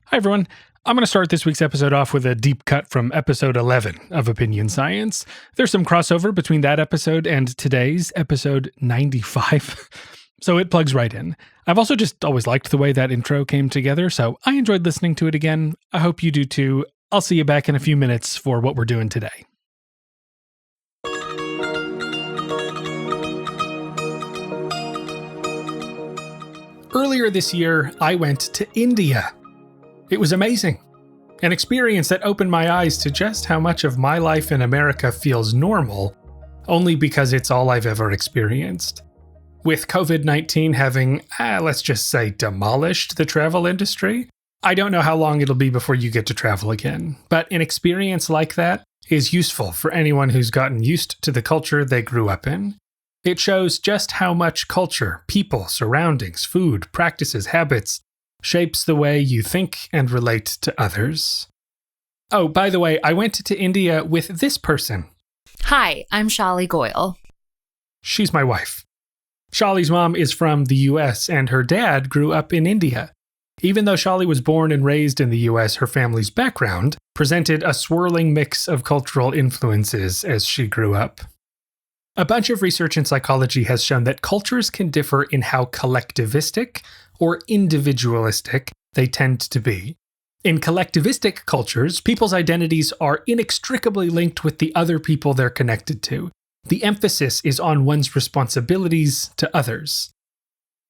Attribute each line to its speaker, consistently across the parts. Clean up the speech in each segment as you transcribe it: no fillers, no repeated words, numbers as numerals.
Speaker 1: Hi, everyone. I'm going to start this week's episode off with a deep cut from episode 11 of Opinion Science. There's some crossover between that episode and today's episode 95, so it plugs right in. I've also just always liked the way that intro came together, so I enjoyed listening to it again. I hope you do too. I'll see you back in a few minutes for what we're doing today. Earlier this year, I went to India. It was amazing. An experience that opened my eyes to just how much of my life in America feels normal, only because it's all I've ever experienced. With COVID-19 having, let's just say, demolished the travel industry, I don't know how long it'll be before you get to travel again. But an experience like that is useful for anyone who's gotten used to the culture they grew up in. It shows just how much culture, people, surroundings, food, practices, habits, shapes the way you think and relate to others. Oh, by the way, I went to India with this person.
Speaker 2: Hi, I'm Shali Goyle.
Speaker 1: She's my wife. Shali's mom is from the US and her dad grew up in India. Even though Shali was born and raised in the US, her family's background presented a swirling mix of cultural influences as she grew up. A bunch of research in psychology has shown that cultures can differ in how collectivistic or individualistic they tend to be. In collectivistic cultures, people's identities are inextricably linked with the other people they're connected to. The emphasis is on one's responsibilities to others.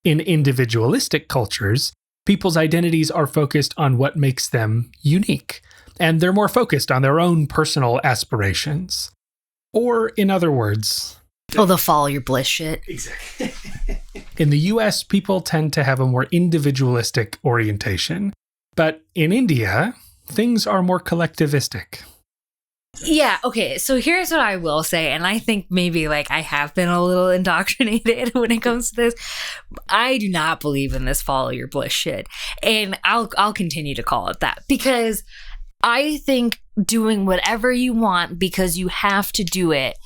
Speaker 1: In individualistic cultures, people's identities are focused on what makes them unique, and they're more focused on their own personal aspirations. Or, in other words...
Speaker 2: the follow your bliss shit.
Speaker 1: Exactly. In the US, people tend to have a more individualistic orientation. But in India, things are more collectivistic.
Speaker 2: Yeah, okay, so here's what I will say, and I think maybe I have been a little indoctrinated when it comes to this. I do not believe in this follow your bliss shit. And I'll continue to call it that because I think doing whatever you want because you have to do it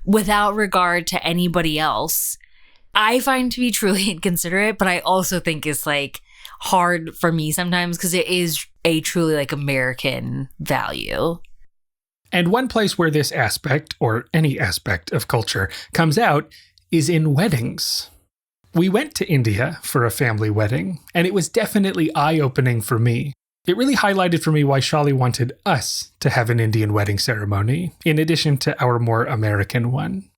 Speaker 2: without regard to anybody else, I find to be truly inconsiderate, but I also think it's hard for me sometimes because it is a truly American value.
Speaker 1: And one place where this aspect, or any aspect of culture, comes out is in weddings. We went to India for a family wedding, and it was definitely eye-opening for me. It really highlighted for me why Shali wanted us to have an Indian wedding ceremony, in addition to our more American one.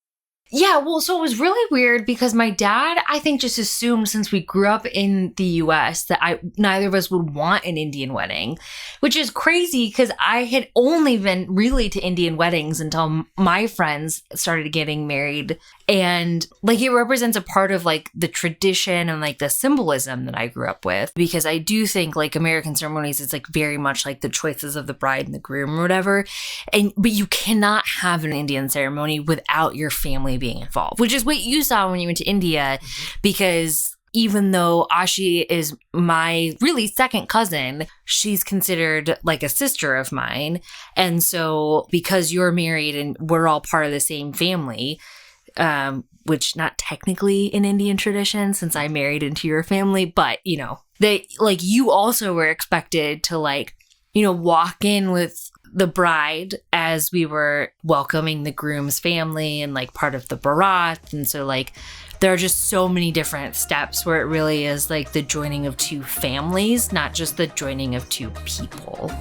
Speaker 2: Yeah, well, so it was really weird because my dad, I think, just assumed since we grew up in the US that neither of us would want an Indian wedding, which is crazy because I had only been really to Indian weddings until my friends started getting married. And it represents a part of the tradition and the symbolism that I grew up with, because I do think American ceremonies is very much the choices of the bride and the groom or whatever. But you cannot have an Indian ceremony without your family being involved, which is what you saw when you went to India, because even though Ashi is my really second cousin, she's considered a sister of mine. And so because you're married and we're all part of the same family, which not technically in Indian tradition since I married into your family, but they you also were expected to walk in with the bride as we were welcoming the groom's family and part of the barat. And so there are just so many different steps where it really is the joining of two families, not just the joining of two people.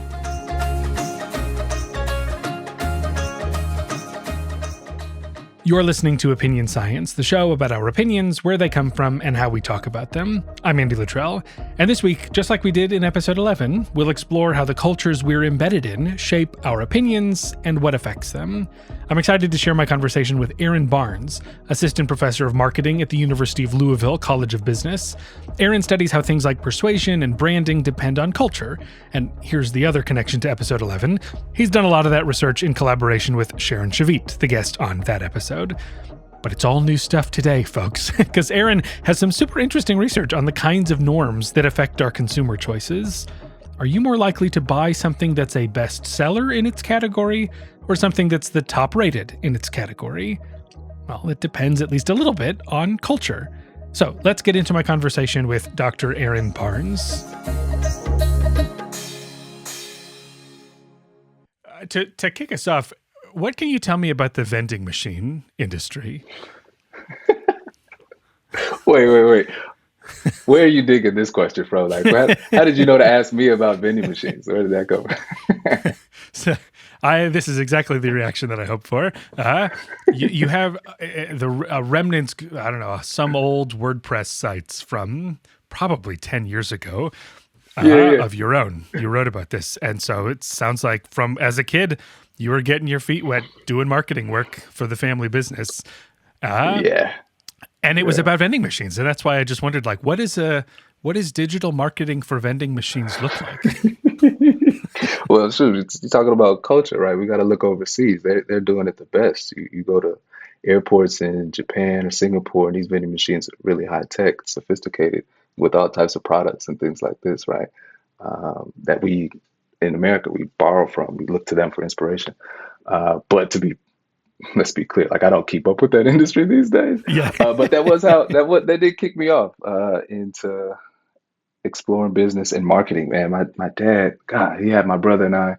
Speaker 1: You're listening to Opinion Science, the show about our opinions, where they come from, and how we talk about them. I'm Andy Luttrell, and this week, just like we did in episode 11, we'll explore how the cultures we're embedded in shape our opinions and what affects them. I'm excited to share my conversation with Erin Barnes, assistant professor of marketing at the University of Louisville College of Business. Erin studies how things like persuasion and branding depend on culture. And here's the other connection to episode 11. He's done a lot of that research in collaboration with Shavitt, the guest on that episode. But it's all new stuff today, folks, because Erin has some super interesting research on the kinds of norms that affect our consumer choices. Are you more likely to buy something that's a bestseller in its category, or something that's the top rated in its category? Well, it depends at least a little bit on culture. So let's get into my conversation with Dr. Erin Barnes. to kick us off, what can you tell me about the vending machine industry?
Speaker 3: Wait. Where are you digging this question from? Like, how did you know to ask me about vending machines? Where did that come from?
Speaker 1: So, this is exactly the reaction that I hoped for. You have the remnants, I don't know, some old WordPress sites from probably 10 years ago of your own. You wrote about this. And so it sounds like as a kid, you were getting your feet wet doing marketing work for the family business.
Speaker 3: Yeah.
Speaker 1: And it was about vending machines. And that's why I just wondered, like, what does digital marketing for vending machines look like?
Speaker 3: Well, shoot, you're talking about culture, right? We got to look overseas. They're doing it the best. You go to airports in Japan or Singapore, and these vending machines are really high tech, sophisticated, with all types of products and things like this, right? That we in America we borrow from. We look to them for inspiration. But let's be clear, like I don't keep up with that industry these days.
Speaker 1: Yeah.
Speaker 3: But that did kick me off into exploring business and marketing, man. My dad, God, he had my brother and I.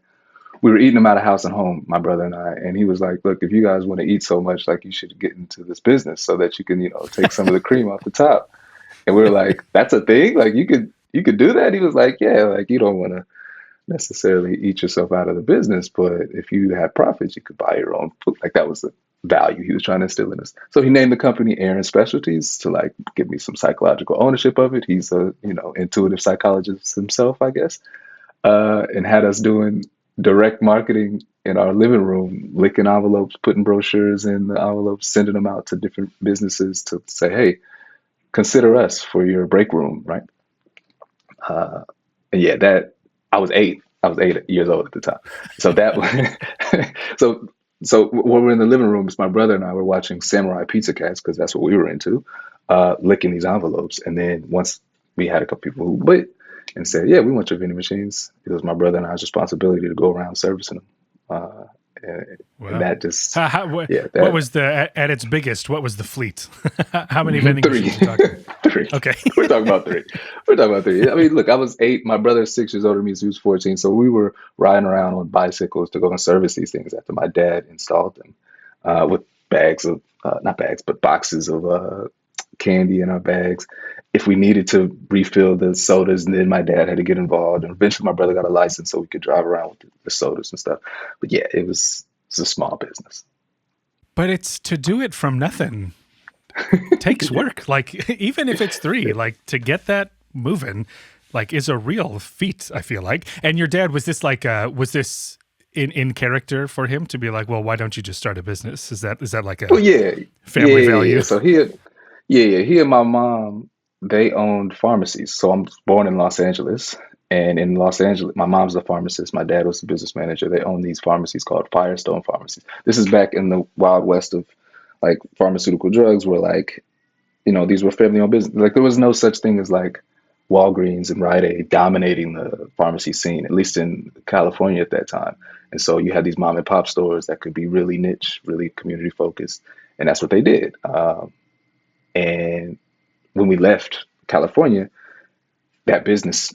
Speaker 3: We were eating them out of house and home, my brother and I, and he was like, "Look, if you guys want to eat so much, like you should get into this business so that you can, take some of the cream off the top." And we were like, "That's a thing? Like you could do that?" He was like, "Yeah, like you don't want to necessarily eat yourself out of the business, but if you had profits, you could buy your own food." Like that was the value he was trying to instill in us. So he named the company Aaron Specialties to like give me some psychological ownership of it. He's a intuitive psychologist himself, I guess, and had us doing direct marketing in our living room, licking envelopes, putting brochures in the envelopes, sending them out to different businesses to say, "Hey, consider us for your break room," right? And yeah, that I was 8. I was 8 years old at the time. So so when we're in the living room, it's my brother and I were watching Samurai Pizza Cats because that's what we were into, licking these envelopes. And then once we had a couple people who bit and said, "Yeah, we want your vending machines," it was my brother and I's responsibility to go around servicing them. And that just,
Speaker 1: what was at its biggest? What was the fleet? How many vending machines are you talking?
Speaker 3: 3.
Speaker 1: Okay.
Speaker 3: We're talking about 3. I mean, look, I was 8. My brother's 6 years older than me, so he was 14. So we were riding around on bicycles to go and service these things after my dad installed them with bags of, not bags, but boxes of candy in our bags. If we needed to refill the sodas, and then my dad had to get involved. And eventually my brother got a license so we could drive around with the sodas and stuff. But yeah, it's a small business.
Speaker 1: But it's to do it from nothing takes work. Like, even if it's 3, like to get that moving, like is a real feat, I feel like. And your dad, was this in character for him to be like, well, why don't you just start a business? Is that like a family value?
Speaker 3: Yeah. So he and my mom, they owned pharmacies. So I'm born in Los Angeles. And in Los Angeles, my mom's a pharmacist. My dad was the business manager. They owned these pharmacies called Firestone Pharmacies. This is back in the Wild West of like pharmaceutical drugs where like, these were family owned business. Like there was no such thing as like Walgreens and Rite Aid dominating the pharmacy scene, at least in California at that time. And so you had these mom and pop stores that could be really niche, really community focused. And that's what they did. And when we left California, that business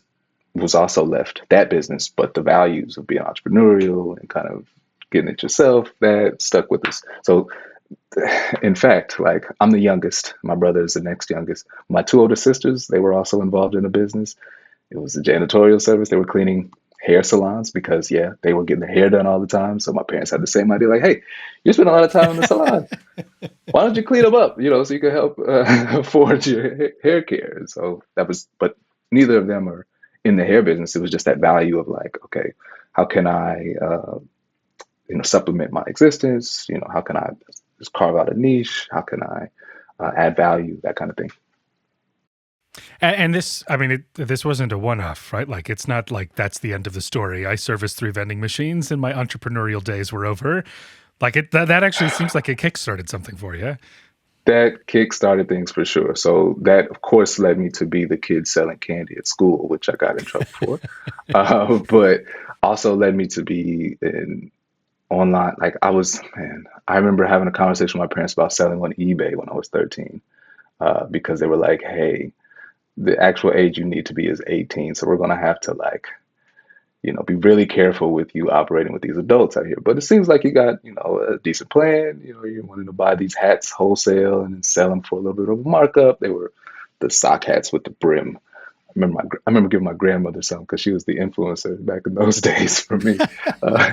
Speaker 3: was also left, that business, but the values of being entrepreneurial and kind of getting it yourself, that stuck with us. So in fact, like I'm the youngest, my brother is the next youngest. My 2 older sisters, they were also involved in the business. It was a janitorial service. They were cleaning hair salons because they were getting their hair done all the time. So my parents had the same idea, like, "Hey, you spend a lot of time in the salon. Why don't you clean them up, so you can help afford your hair care?" And so but neither of them are in the hair business. It was just that value of like, okay, how can I, supplement my existence? How can I just carve out a niche? How can I add value? That kind of thing.
Speaker 1: And this, I mean, this wasn't a one-off, right? Like, it's not like that's the end of the story. I serviced 3 vending machines and my entrepreneurial days were over. Like that actually seems like it kickstarted something for you.
Speaker 3: That kickstarted things for sure. So that, of course, led me to be the kid selling candy at school, which I got in trouble for. But also led me to be in online. Like I remember having a conversation with my parents about selling on eBay when I was 13 because they were like, "Hey, the actual age you need to be is 18. So we're going to have to like, be really careful with you operating with these adults out here. But it seems like you got, a decent plan. You're wanting to buy these hats wholesale and then sell them for a little bit of a markup. They were the sock hats with the brim. I remember giving my grandmother some because she was the influencer back in those days for me. Uh,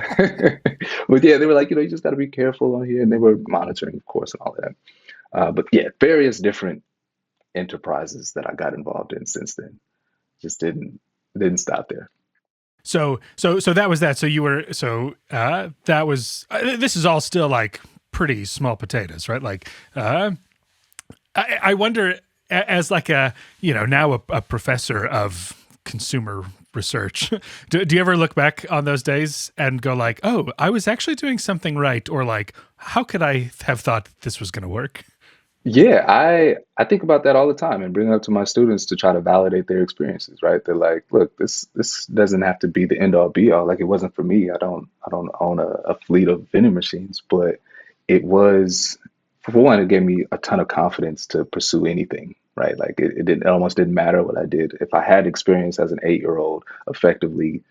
Speaker 3: but yeah, they were like, you just got to be careful on here, and they were monitoring, of course, and all that. But yeah, various different enterprises that I got involved in since then. Just didn't stop there.
Speaker 1: So that was that. So you were, that was, this is all still like pretty small potatoes, right? Like, I wonder, as like now a professor of consumer research, do you ever look back on those days and go like, oh, I was actually doing something right? Or like, how could I have thought this was going to work?
Speaker 3: Yeah, I think about that all the time and bring it up to my students to try to validate their experiences, right? They're like, look, this doesn't have to be the end all be all. Like it wasn't for me. I don't own a fleet of vending machines, but it was, for one, it gave me a ton of confidence to pursue anything, right? Like it almost didn't matter what I did. If I had experience as an 8-year-old, effectively,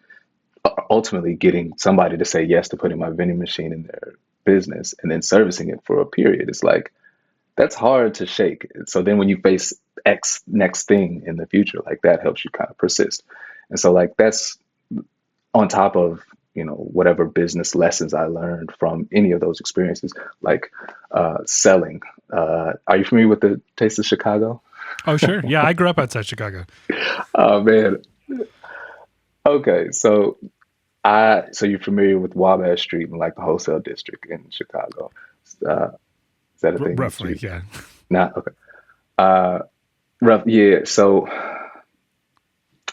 Speaker 3: ultimately getting somebody to say yes to putting my vending machine in their business and then servicing it for a period, it's like, that's hard to shake. So then when you face X next thing in the future, like that helps you kind of persist. And so like that's on top of, whatever business lessons I learned from any of those experiences, like selling. Are you familiar with the Taste of Chicago?
Speaker 1: Oh, sure. Yeah, I grew up outside Chicago.
Speaker 3: Oh man. Okay, so you're familiar with Wabash Street and like the wholesale district in Chicago. Is that a thing?
Speaker 1: Roughly, yeah.
Speaker 3: Not okay. Uh, Rough, yeah. So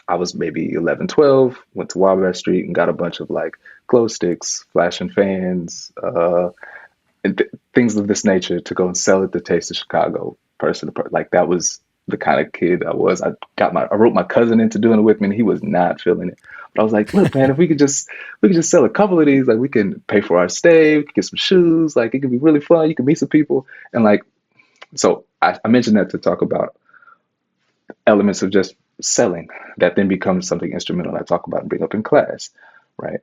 Speaker 3: I was maybe 11, 12, went to Wabash Street and got a bunch of like glow sticks, flashing fans, and things of this nature to go and sell at the Taste of Chicago, person to person. Like that was the kind of kid I was. I wrote my cousin into doing it with me, and he was not feeling it. But I was like, look, man, if we could just sell a couple of these, like we can pay for our stay, we could get some shoes, like it could be really fun. You can meet some people, and like so I mentioned that to talk about elements of just selling that then becomes something instrumental I talk about and bring up in class, right?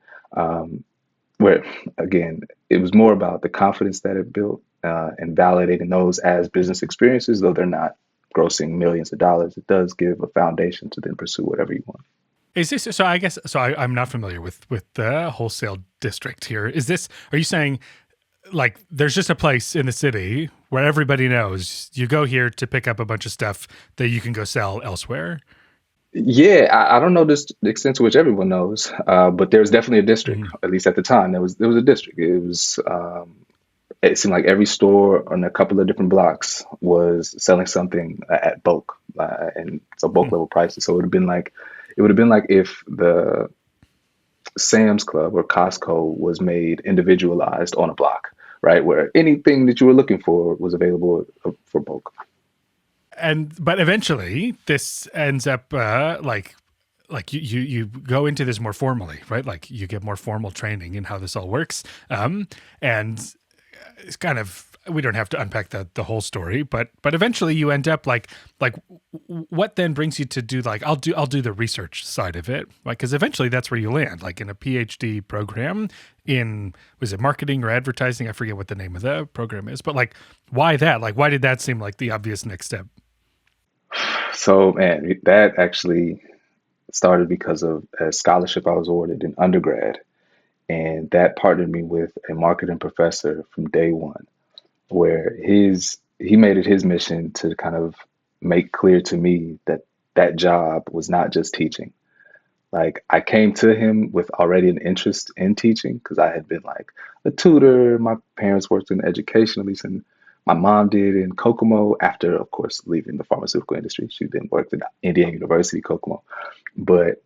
Speaker 3: Where again, it was more about the confidence that it built and validating those as business experiences, though they're not grossing millions of dollars. It does give a foundation to then pursue whatever you want.
Speaker 1: Is this so? I guess so. I'm not familiar with the wholesale district here. Are you saying like there's just a place in the city where everybody knows you go here to pick up a bunch of stuff that you can go sell elsewhere?
Speaker 3: Yeah, I don't know the extent to which everyone knows, but there's definitely a district. At least at the time, there was a district. It seemed like every store on a couple of different blocks was selling something at bulk, and so bulk level prices. So it would have been like if the Sam's Club or Costco was made individualized on a block, right? Where anything that you were looking for was available for bulk.
Speaker 1: But eventually this ends up like you go into this more formally, right? Like you get more formal training in how this all works. And it's kind of, we don't have to unpack the whole story, but eventually you end up like what then brings you to do like, I'll do the research side of it, right? Because eventually that's where you land, like in a PhD program in, was it marketing or advertising? I forget what the name of the program is, but like, why that? Like, why did that seem like the obvious next step?
Speaker 3: So man, that actually started because of a scholarship I was awarded in undergrad. And that partnered me with a marketing professor from day one, where he made it his mission to kind of make clear to me that that job was not just teaching. Like I came to him with already an interest in teaching because I had been like a tutor. My parents worked in education, at least, and my mom did in Kokomo after, of course, leaving the pharmaceutical industry. She then worked at Indiana University, Kokomo. But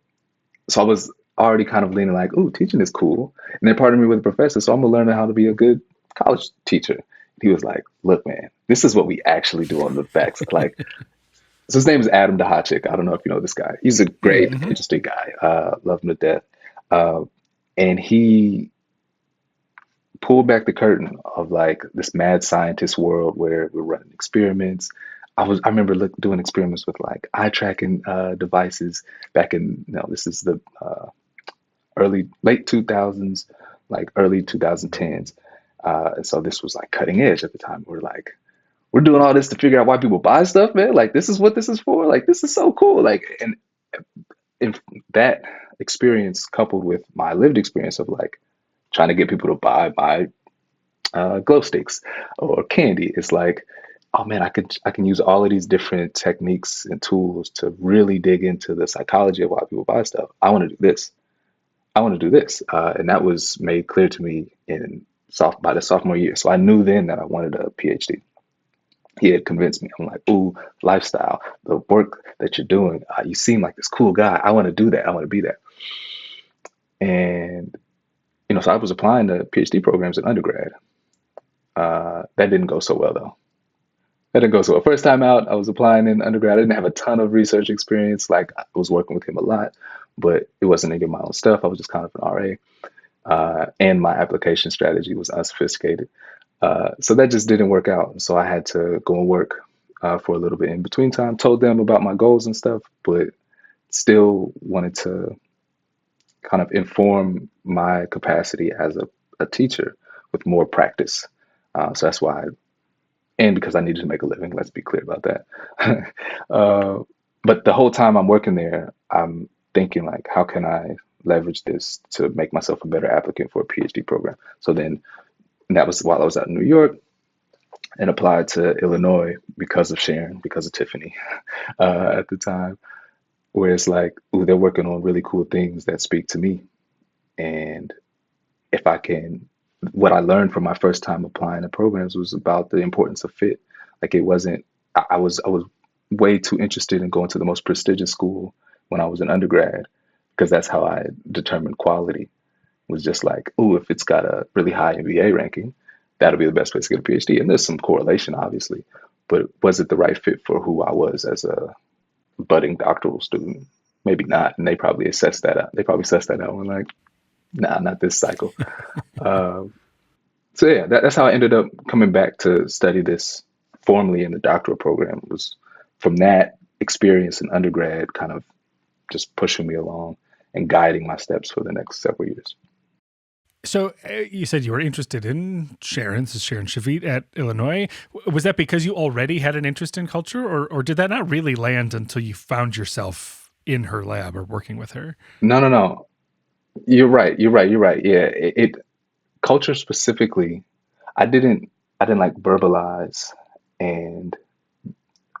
Speaker 3: so I was already kind of leaning like, ooh, teaching is cool. And then partnered me with a professor, so I'm gonna learn how to be a good college teacher. He was like, look, man, this is what we actually do on the backs. Like, so his name is Adam Dahachik. I don't know if you know this guy. He's a great, interesting guy. Love him to death. And he pulled back the curtain of like this mad scientist world where we're running experiments. I remember doing experiments with like eye tracking devices back in, this is the late 2000s, like early 2010s. And so this was like cutting edge at the time. We're doing all this to figure out why people buy stuff, man. Like, this is what this is for. Like, this is so cool. Like, and that experience coupled with my lived experience of like trying to get people to buy glow sticks or candy. It's like, oh man, I can use all of these different techniques and tools to really dig into the psychology of why people buy stuff. I want to do this. I want to do this, and that was made clear to me by the sophomore year. So I knew then that I wanted a PhD. He had convinced me. I'm like, ooh, lifestyle, the work that you're doing. You seem like this cool guy. I want to do that. I want to be that. And so I was applying to PhD programs in undergrad. That didn't go so well though. That didn't go so well. First time out, I was applying in undergrad. I didn't have a ton of research experience. Like, I was working with him a lot, but it wasn't any of my own stuff. I was just kind of an RA. And my application strategy was unsophisticated. So that just didn't work out. So I had to go and work for a little bit in between time, told them about my goals and stuff, but still wanted to kind of inform my capacity as a teacher with more practice. So that's why, and because I needed to make a living, let's be clear about that. But the whole time I'm working there, I'm thinking like, how can I leverage this to make myself a better applicant for a PhD program? So then, and that was while I was out in New York, and applied to Illinois because of Sharon, because of Tiffany at the time, where it's like, ooh, they're working on really cool things that speak to me. And if I can, what I learned from my first time applying to programs was about the importance of fit. Like, it wasn't, I was way too interested in going to the most prestigious school when I was an undergrad, because that's how I determined quality. Was just like, oh, if it's got a really high MBA ranking, that'll be the best place to get a PhD. And there's some correlation, obviously, but was it the right fit for who I was as a budding doctoral student? Maybe not. And they probably assessed that out. They probably assessed that out and were like, nah, not this cycle. So yeah, that's how I ended up coming back to study this formally in the doctoral program. It was from that experience in undergrad kind of just pushing me along and guiding my steps for the next several years.
Speaker 1: So you said you were interested in Sharon, this is Sharon Shavitt at Illinois. Was that because you already had an interest in culture, or did that not really land until you found yourself in her lab or working with her?
Speaker 3: No. You're right. Yeah, culture specifically, I didn't like verbalize and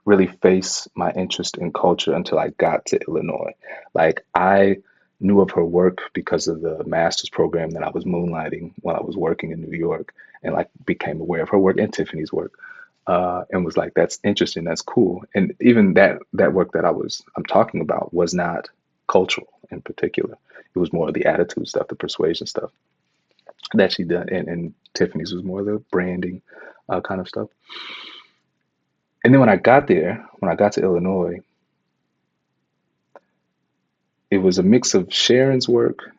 Speaker 3: really face my interest in culture until I got to Illinois. Like, I knew of her work because of the master's program that I was moonlighting while I was working in New York, and like became aware of her work and Tiffany's work, and was like, that's interesting, that's cool. And even that work that I'm talking about was not cultural in particular. It was more of the attitude stuff, the persuasion stuff that she did, and Tiffany's was more the branding kind of stuff. And then when I got to Illinois, it was a mix of Sharon's work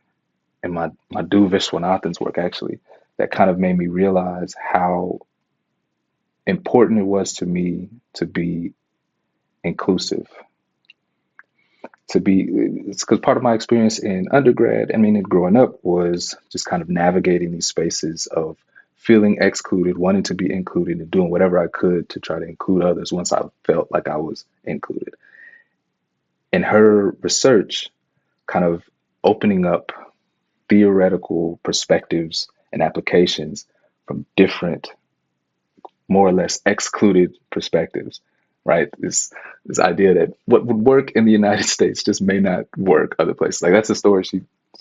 Speaker 3: and my Madhu Viswanathan's work, actually, that kind of made me realize how important it was to me to be inclusive. It's because part of my experience in undergrad, and growing up, was just kind of navigating these spaces of feeling excluded, wanting to be included, and doing whatever I could to try to include others once I felt like I was included. And her research kind of opening up theoretical perspectives and applications from different, more or less excluded perspectives, right? This idea that what would work in the United States just may not work other places. Like, that's a story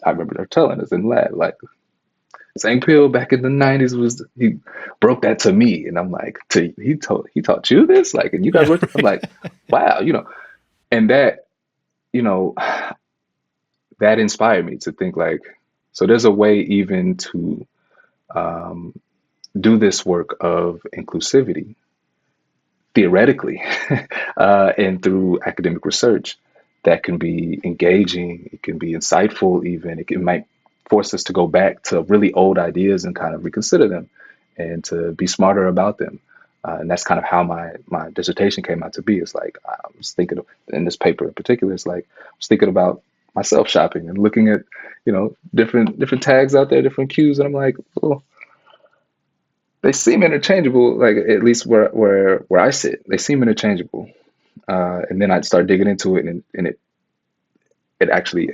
Speaker 3: I remember her telling us in lab. Like, St. Pill back in the 90s he broke that to me, and I'm like, he taught you this, like, and you guys worked. I'm like, wow, and that, that inspired me to think like, so there's a way even to do this work of inclusivity theoretically and through academic research that can be engaging, it can be insightful, even it might force us to go back to really old ideas and kind of reconsider them and to be smarter about them. And that's kind of how my dissertation came out to be. It's like, I was thinking of, in this paper in particular, it's like, I was thinking about myself shopping and looking at, different tags out there, different cues, and I'm like, oh, they seem interchangeable. Like at least where I sit, they seem interchangeable. And then I'd start digging into it, and it actually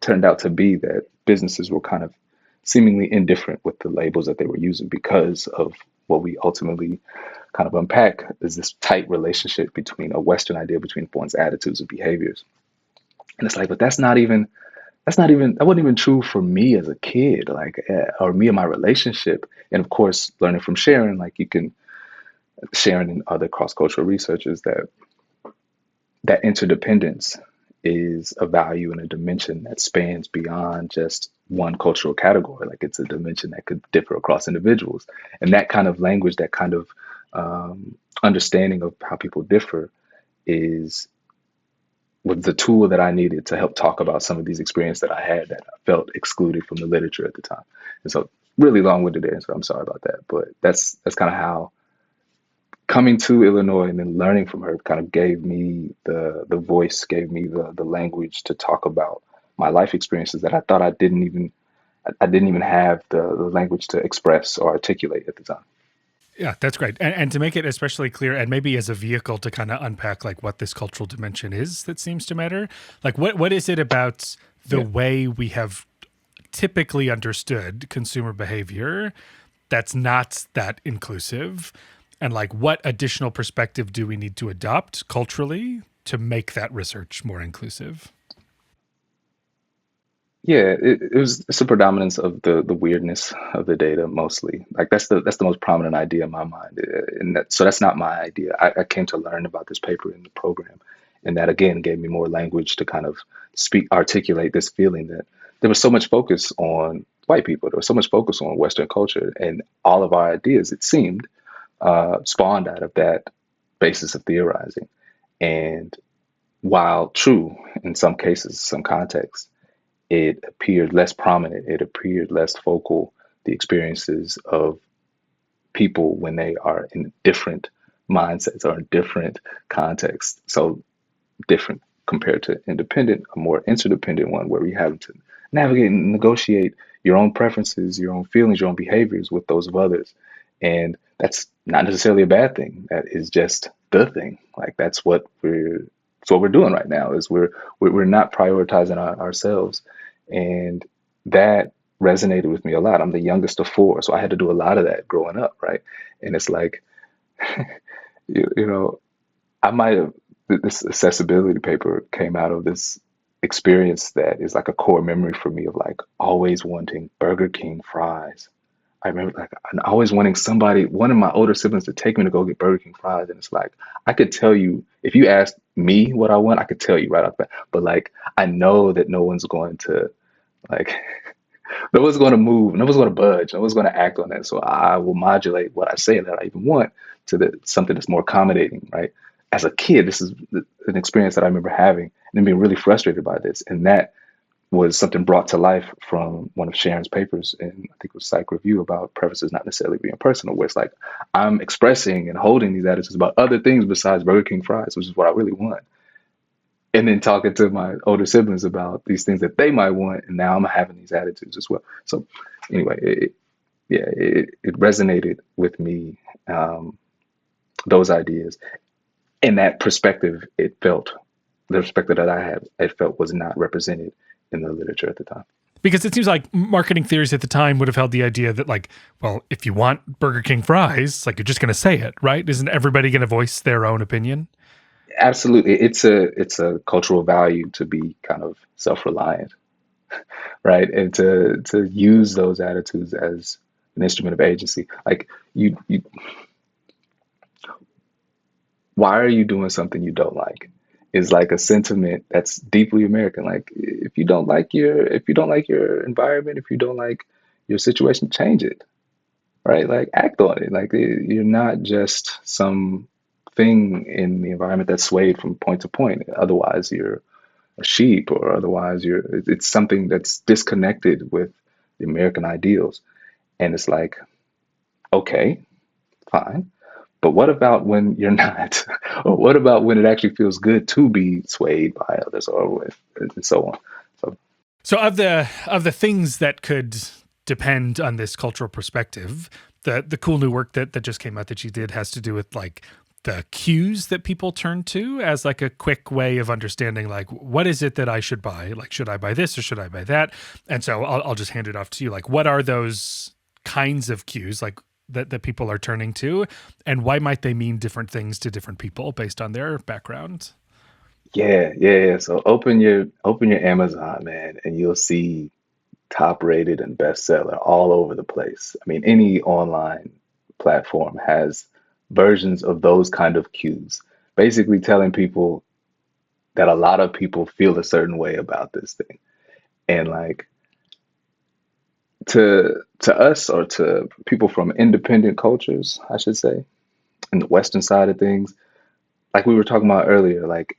Speaker 3: turned out to be that businesses were kind of seemingly indifferent with the labels that they were using because of what we ultimately kind of unpack is this tight relationship between a Western idea between one's attitudes and behaviors. And it's like, but that wasn't even true for me as a kid, like, or me and my relationship. And of course, learning from Sharon, like Sharon and other cross-cultural researchers that interdependence is a value and a dimension that spans beyond just one cultural category. Like it's a dimension that could differ across individuals. And that kind of language, that kind of understanding of how people differ is was the tool that I needed to help talk about some of these experiences that I had that I felt excluded from the literature at the time. And so really long-winded answer. I'm sorry about that. But that's kind of how coming to Illinois and then learning from her kind of gave me the voice, gave me the language to talk about my life experiences that I thought I didn't even have the language to express or articulate at the time.
Speaker 1: Yeah, that's great. And to make it especially clear, and maybe as a vehicle to kind of unpack like what this cultural dimension is that seems to matter. Like what is it about the way we have typically understood consumer behavior that's not that inclusive? And like what additional perspective do we need to adopt culturally to make that research more inclusive?
Speaker 3: Yeah, it's a predominance of the weirdness of the data mostly. Like that's the most prominent idea in my mind, and so that's not my idea. I came to learn about this paper in the program, and that again gave me more language to kind of articulate this feeling that there was so much focus on white people, there was so much focus on Western culture, and all of our ideas, it seemed, spawned out of that basis of theorizing. And while true in some cases, some contexts, it appeared less prominent, it appeared less focal, the experiences of people when they are in different mindsets or in different contexts. So different compared to independent, a more interdependent one where we have to navigate and negotiate your own preferences, your own feelings, your own behaviors with those of others. And that's not necessarily a bad thing. That is just the thing. Like that's what we're doing right now is we're not prioritizing ourselves. And that resonated with me a lot. I'm the youngest of four, so I had to do a lot of that growing up, right? And it's like, you know, I might have this accessibility paper came out of this experience that is like a core memory for me of like always wanting Burger King fries. I remember like always wanting one of my older siblings to take me to go get Burger King fries. And it's like, I could tell you, if you asked me what I want, I could tell you right off the bat. But like, I know that no one's going to like, no one's going to move, no one's going to budge, no one's going to act on that. So I will modulate what I say that I even want to something that's more accommodating, right? As a kid, this is an experience that I remember having and then being really frustrated by this. And that was something brought to life from one of Sharon's papers, and I think it was Psych Review about preferences not necessarily being personal, where it's like I'm expressing and holding these attitudes about other things besides Burger King fries, which is what I really want. And then talking to my older siblings about these things that they might want, and now I'm having these attitudes as well. So anyway, it resonated with me, those ideas. And that perspective, the perspective that I had, it felt was not represented in the literature at the time.
Speaker 1: Because it seems like marketing theories at the time would have held the idea that like, well, if you want Burger King fries, like you're just going to say it, right? Isn't everybody going to voice their own opinion?
Speaker 3: Absolutely. It's a cultural value to be kind of self-reliant, right? And to use those attitudes as an instrument of agency. Like you why are you doing something you don't like? Is like a sentiment that's deeply American. Like if you don't like your environment, if you don't like your situation, change it, right? Like act on it. Like you're not just some thing in the environment that's swayed from point to point. Otherwise, you're a sheep, or otherwise it's something that's disconnected with the American ideals. And it's like, okay, fine. But what about when you're not? Or what about when it actually feels good to be swayed by others, or with, and so on? So
Speaker 1: So of the things that could depend on this cultural perspective, the cool new work that just came out that you did has to do with like the cues that people turn to as like a quick way of understanding like what is it that I should buy? Like should I buy this or should I buy that? And so I'll just hand it off to you. Like what are those kinds of cues like that people are turning to, and why might they mean different things to different people based on their background?
Speaker 3: yeah. So open your Amazon, man, and you'll see top rated and bestseller all over the place. I mean, any online platform has versions of those kind of cues, basically telling people that a lot of people feel a certain way about this thing. And like to us, or to people from independent cultures, I should say, in the Western side of things, like we were talking about earlier, like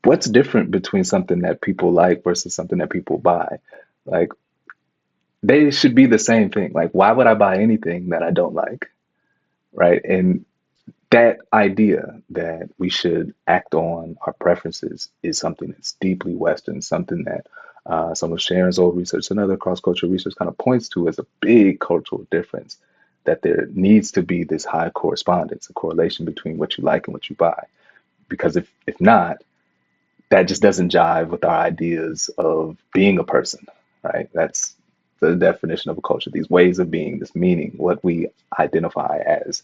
Speaker 3: what's different between something that people like versus something that people buy? Like they should be the same thing. Like why would I buy anything that I don't like? Right? And that idea that we should act on our preferences is something that's deeply Western, something that some of Sharon's old research and other cross-cultural research kind of points to as a big cultural difference, that there needs to be this high correspondence, a correlation between what you like and what you buy. Because if not, that just doesn't jive with our ideas of being a person, right? That's the definition of a culture, these ways of being, this meaning, what we identify as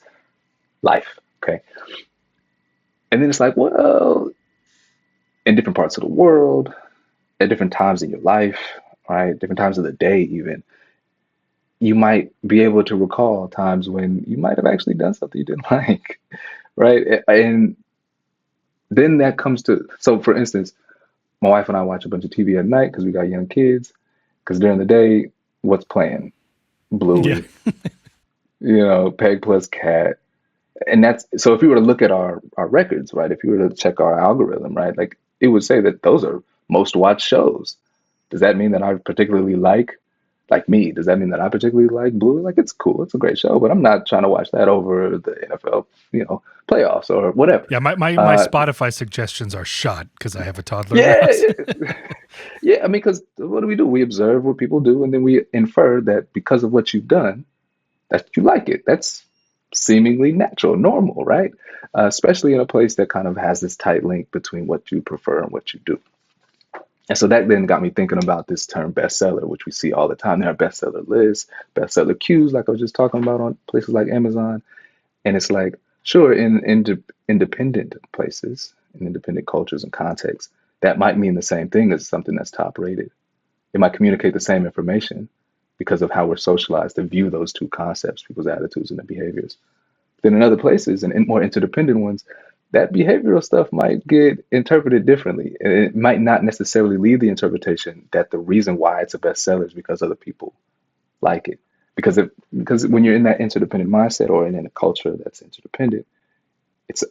Speaker 3: life, okay? And then it's like, well, in different parts of the world, at different times in your life, right? Different times of the day, even, you might be able to recall times when you might have actually done something you didn't like, right? And then that comes to, so for instance, my wife and I watch a bunch of TV at night because we got young kids. Because during the day, what's playing?
Speaker 1: Yeah.
Speaker 3: Bluey, Peg plus Cat. And that's, so if you were to look at our records, right? If you were to check our algorithm, right? Like it would say that those are most watched shows. Does that mean that I particularly like me, does that mean that I particularly like Blue? Like it's cool, it's a great show, but I'm not trying to watch that over the NFL, playoffs or whatever.
Speaker 1: Yeah, my Spotify suggestions are shot because I have a toddler in the
Speaker 3: Yeah,
Speaker 1: house.
Speaker 3: yeah. I mean, because what do? We observe what people do, and then we infer that because of what you've done, that you like it. That's seemingly natural, normal, right? Especially in a place that kind of has this tight link between what you prefer and what you do. And so that then got me thinking about this term bestseller, which we see all the time. There are bestseller lists, bestseller queues, like I was just talking about on places like Amazon. And it's like, sure, in independent places, in independent cultures and contexts, that might mean the same thing as something that's top rated. It might communicate the same information because of how we're socialized to view those two concepts, people's attitudes and their behaviors. Then in other places, and in more interdependent ones, that behavioral stuff might get interpreted differently. And it might not necessarily lead the interpretation that the reason why it's a bestseller is because other people like it. Because when you're in that interdependent mindset, or in a culture that's interdependent, it's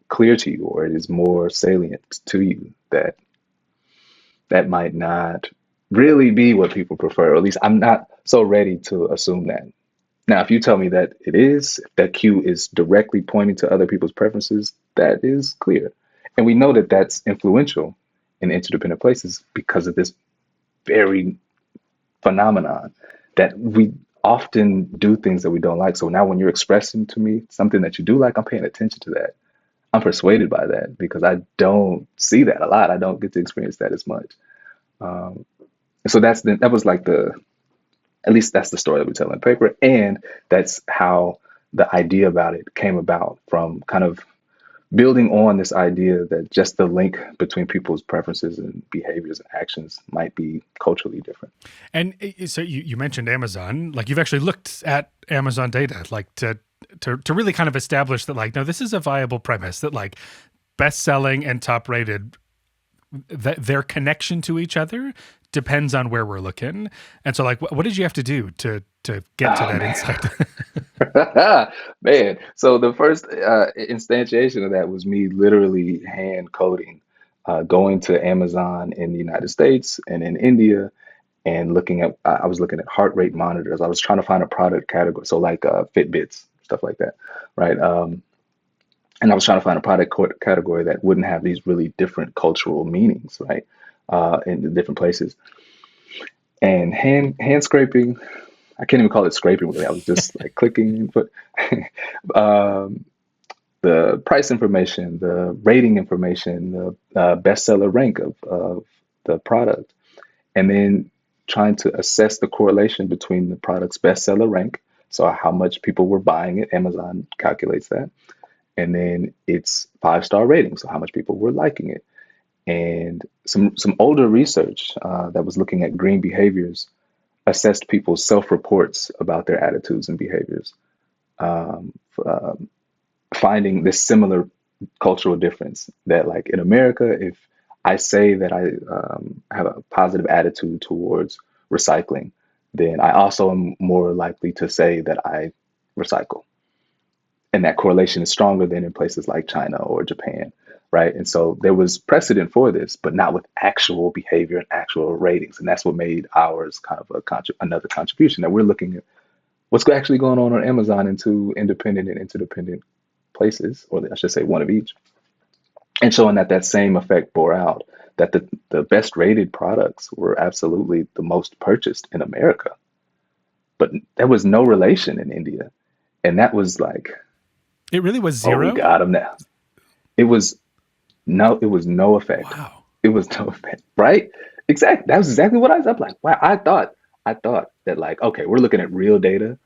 Speaker 3: clear to you, or it is more salient to you, that that might not really be what people prefer. Or at least I'm not so ready to assume that. Now, if you tell me that it is, if that cue is directly pointing to other people's preferences, that is clear. And we know that that's influential in interdependent places because of this very phenomenon that we often do things that we don't like. So now when you're expressing to me something that you do like, I'm paying attention to that. I'm persuaded by that because I don't see that a lot. I don't get to experience that as much. And so that was like at least that's the story that we tell in the paper. And that's how the idea about it came about, from kind of building on this idea that just the link between people's preferences and behaviors and actions might be culturally different.
Speaker 1: And so you mentioned Amazon, like you've actually looked at Amazon data, like to really kind of establish that, like, no, this is a viable premise that like best selling and top rated, that their connection to each other depends on where we're looking. And so like, what did you have to do to get to that insight?
Speaker 3: Man, so the first instantiation of that was me literally hand coding, going to Amazon in the United States and in India, and I was looking at heart rate monitors. I was trying to find a product category. So like Fitbits, stuff like that, right? And I was trying to find a product category that wouldn't have these really different cultural meanings, right? In the different places. And hand scraping, I can't even call it scraping really. I was just like clicking, but um, the price information, the rating information, the bestseller rank of the product, and then trying to assess the correlation between the product's bestseller rank, so how much people were buying it. Amazon calculates that, and then its 5-star rating, so how much people were liking it. And some older research that was looking at green behaviors assessed people's self-reports about their attitudes and behaviors, um, finding this similar cultural difference that, like in America, if I say that I have a positive attitude towards recycling, then I also am more likely to say that I recycle. And that correlation is stronger than in places like China or Japan, right? And so there was precedent for this, but not with actual behavior and actual ratings. And that's what made ours kind of another contribution, that we're looking at what's actually going on Amazon in two independent and interdependent places, or I should say one of each, and showing that that same effect bore out, that the best rated products were absolutely the most purchased in America, but there was no relation in India. And that was like,
Speaker 1: It really was
Speaker 3: oh, we
Speaker 1: zero?
Speaker 3: got them now. It was no effect.
Speaker 1: Wow.
Speaker 3: It was no effect, right? Exactly. That was exactly what I was. I'm like, wow, I thought that, like, okay, we're looking at real data.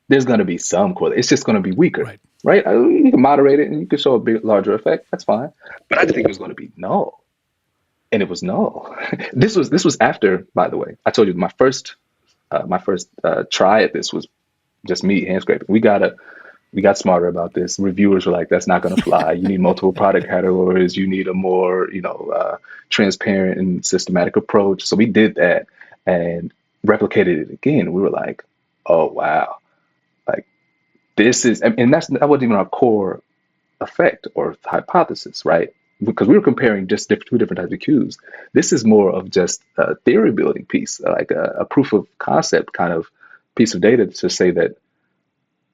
Speaker 3: There's going to be some correlation. It's just going to be weaker, right? You can moderate it and you can show a bit larger effect. That's fine. But I didn't think it was going to be null, and it was null. This was after, by the way, I told you my first try at this was just me hand scraping. We got smarter about this. Reviewers were like, that's not going to fly. You need multiple product categories. You need a more, transparent and systematic approach. So we did that and replicated it again. We were like, oh, wow. Like, this is, and that wasn't even our core effect or hypothesis, right? Because we were comparing just two different types of cues. This is more of just a theory building piece, like a proof of concept kind of piece of data to say that,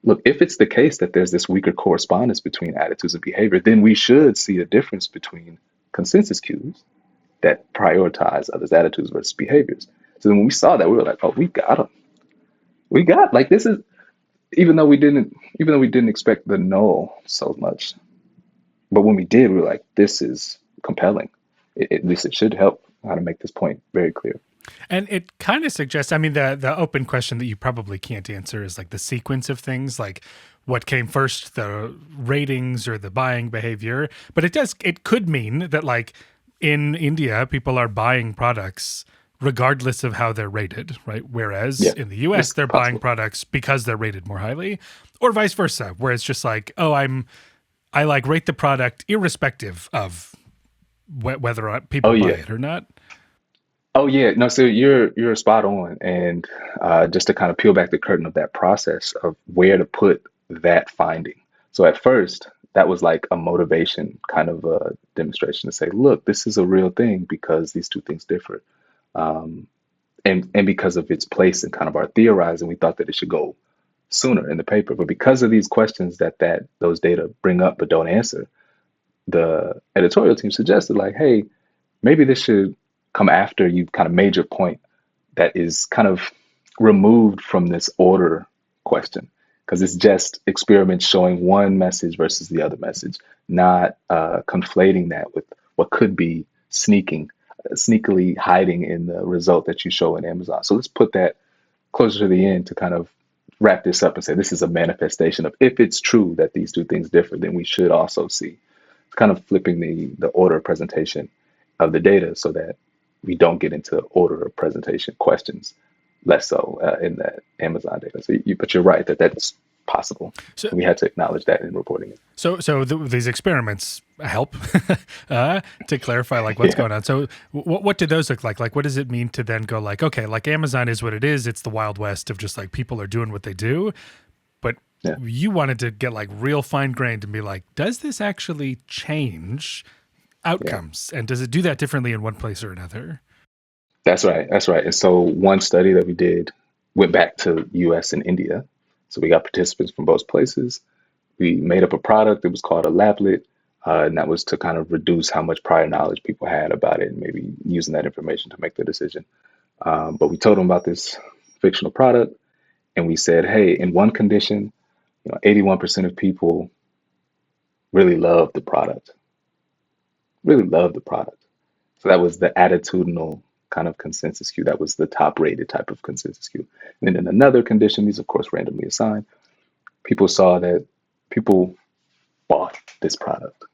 Speaker 3: look, if it's the case that there's this weaker correspondence between attitudes and behavior, then we should see a difference between consensus cues that prioritize others' attitudes versus behaviors. So then when we saw that, we were like, oh, we got them. Like, this is, even though we didn't expect the null so much, but when we did, we were like, this is compelling. At least it should help how to make this point very clear.
Speaker 1: And it kind of suggests, I mean, the open question that you probably can't answer is like the sequence of things, like what came first, the ratings or the buying behavior. But it could mean that, like, in India, people are buying products regardless of how they're rated, right? Whereas in the US, they're buying products because they're rated more highly, or vice versa, where it's just like, oh, I like rate the product irrespective of whether people buy it or not.
Speaker 3: Oh yeah, no. So you're spot on, and just to kind of peel back the curtain of that process of where to put that finding. So at first, that was like a motivation kind of a demonstration to say, look, this is a real thing because these two things differ, and because of its place in kind of our theorizing, we thought that it should go sooner in the paper. But because of these questions that those data bring up but don't answer, the editorial team suggested, like, hey, maybe this should come after you've kind of made your point that is kind of removed from this order question, because it's just experiments showing one message versus the other message, not conflating that with what could be sneakily hiding in the result that you show in Amazon. So let's put that closer to the end to kind of wrap this up and say this is a manifestation of, if it's true that these two things differ, then we should also see. It's kind of flipping the order of presentation of the data so that we don't get into order of presentation questions, less so in that Amazon data. So, but you're right that that's possible. So we had to acknowledge that in reporting it.
Speaker 1: So these experiments help to clarify like what's going on. So what do those look like? Like, what does it mean to then go like, okay, like Amazon is what it is. It's the Wild West of just like people are doing what they do. But you wanted to get like real fine grained and be like, does this actually change outcomes? And does it do that differently in one place or another?
Speaker 3: That's right. And so one study that we did went back to US and India So we got participants from both places. We made up a product. It was called a laplet. And that was to kind of reduce how much prior knowledge people had about it and maybe using that information to make the decision. But we told them about this fictional product, and we said, hey, in one condition, 81% of people really loved the product, really loved the product. So that was the attitudinal kind of consensus cue. That was the top rated type of consensus cue. And then in another condition, these of course randomly assigned, people saw that people bought this product.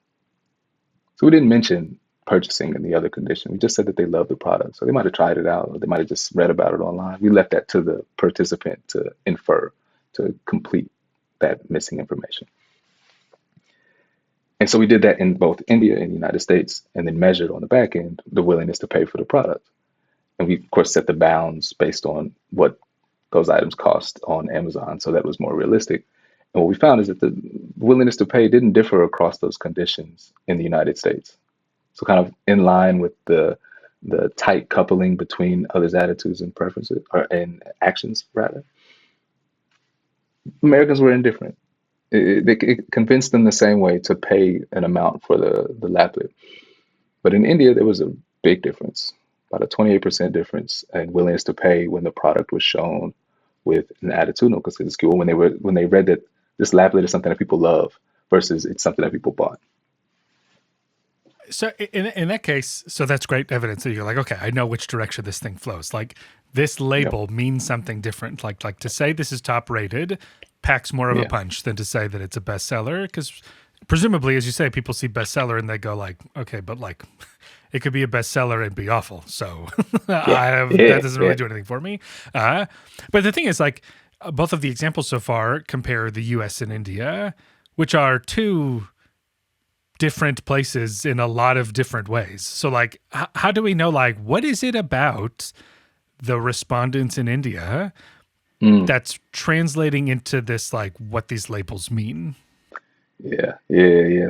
Speaker 3: So we didn't mention purchasing in the other condition. We just said that they loved the product. So they might have tried it out, or they might have just read about it online. We left that to the participant to infer, to complete that missing information. And so we did that in both India and the United States, and then measured on the back end the willingness to pay for the product. And we, of course, set the bounds based on what those items cost on Amazon. So that was more realistic. And what we found is that the willingness to pay didn't differ across those conditions in the United States. So kind of in line with the tight coupling between others' attitudes and preferences, or and actions rather. Americans were indifferent. It convinced them the same way to pay an amount for the laplet. But in India, there was a big difference, about a 28% difference in willingness to pay when the product was shown with an attitudinal consensus cue, when they read that this laplet is something that people love versus it's something that people bought.
Speaker 1: So in that case, so that's great evidence that you're like, okay, I know which direction this thing flows. Like this label means something different. Like to say this is top rated packs more of a punch than to say that it's a bestseller, because presumably, as you say, people see bestseller and they go like, okay, but like it could be a bestseller and be awful. So that doesn't really do anything for me. But the thing is, like, both of the examples so far compare the US and India, which are two different places in a lot of different ways. So like, how do we know, like, what is it about the respondents in India that's translating into this, like, what these labels mean?
Speaker 3: Yeah.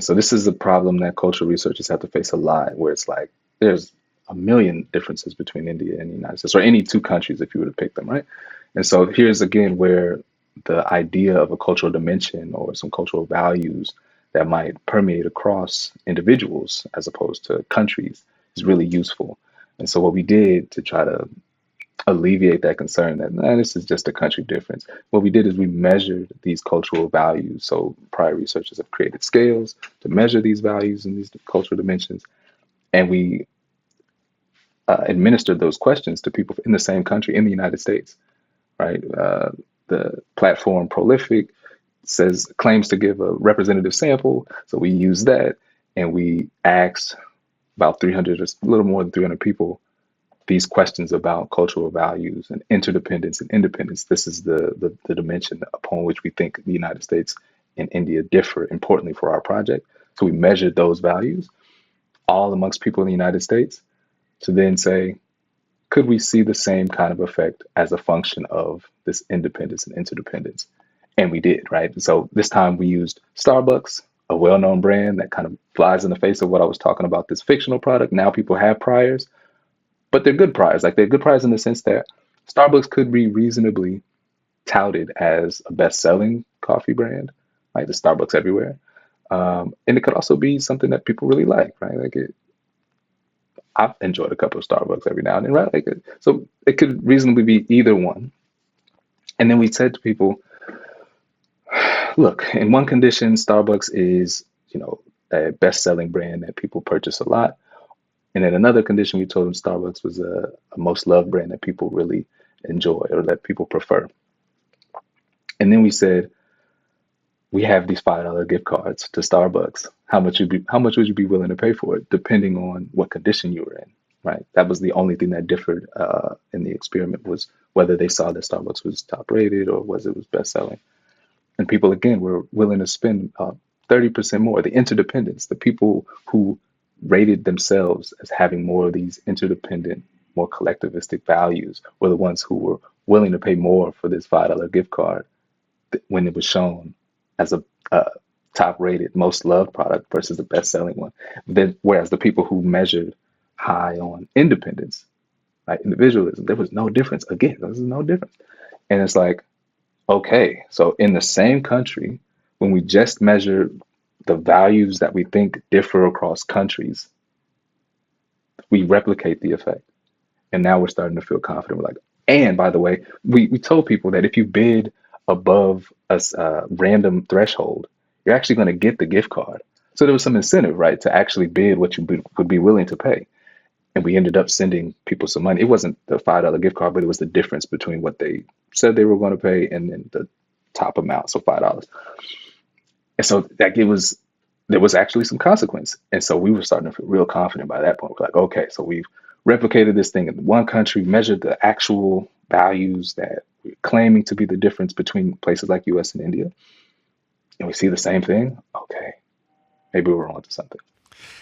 Speaker 3: So this is a problem that cultural researchers have to face a lot, where it's like there's a million differences between India and the United States, or any two countries if you were to pick them, right? And so here's again where the idea of a cultural dimension or some cultural values that might permeate across individuals as opposed to countries is really useful. And so what we did to try to alleviate that concern that this is just a country difference, what we did is we measured these cultural values. So prior researchers have created scales to measure these values and these cultural dimensions, and we administered those questions to people in the same country in the United States, right? The platform Prolific claims to give a representative sample, so we used that, and we asked about 300, or a little more than 300 people, these questions about cultural values and interdependence and independence. This is the dimension upon which we think the United States and India differ importantly for our project. So we measured those values all amongst people in the United States to then say, could we see the same kind of effect as a function of this independence and interdependence? And we did, right? So this time we used Starbucks, a well-known brand that kind of flies in the face of what I was talking about, this fictional product. Now people have priors, but they're good priors. Like, they're good priors in the sense that Starbucks could be reasonably touted as a best-selling coffee brand, like the Starbucks everywhere. And it could also be something that people really like, right? Like, I've enjoyed a cup of Starbucks every now and then, right? Like, so it could reasonably be either one. And then we said to people, look, in one condition, Starbucks is, a best-selling brand that people purchase a lot. And in another condition, we told them Starbucks was a most loved brand that people really enjoy or that people prefer. And then we said, we have these $5 gift cards to Starbucks. How much would you be willing to pay for it, depending on what condition you were in, right? That was the only thing that differed in the experiment, was whether they saw that Starbucks was top rated or was best selling. And people, again, were willing to spend 30% more. The interdependence, the people who rated themselves as having more of these interdependent, more collectivistic values, were the ones who were willing to pay more for this $5 gift card when it was shown as a top-rated, most loved product versus the best-selling one. Then, whereas the people who measured high on independence, like individualism, there was no difference. Again, there was no difference. And it's like, okay, so in the same country, when we just measure the values that we think differ across countries, we replicate the effect. And now we're starting to feel confident. We're like, and by the way, we told people that if you bid above a random threshold, you're actually going to get the gift card. So there was some incentive, right, to actually bid what would be willing to pay. And we ended up sending people some money. It wasn't the $5 gift card, but it was the difference between what they said they were going to pay and then the top amount, so $5. And so that there was actually some consequence. And so we were starting to feel real confident by that point. We're like, okay, so we've replicated this thing in one country, measured the actual values that we're claiming to be the difference between places like US and India, and we see the same thing. Okay, maybe we're onto something.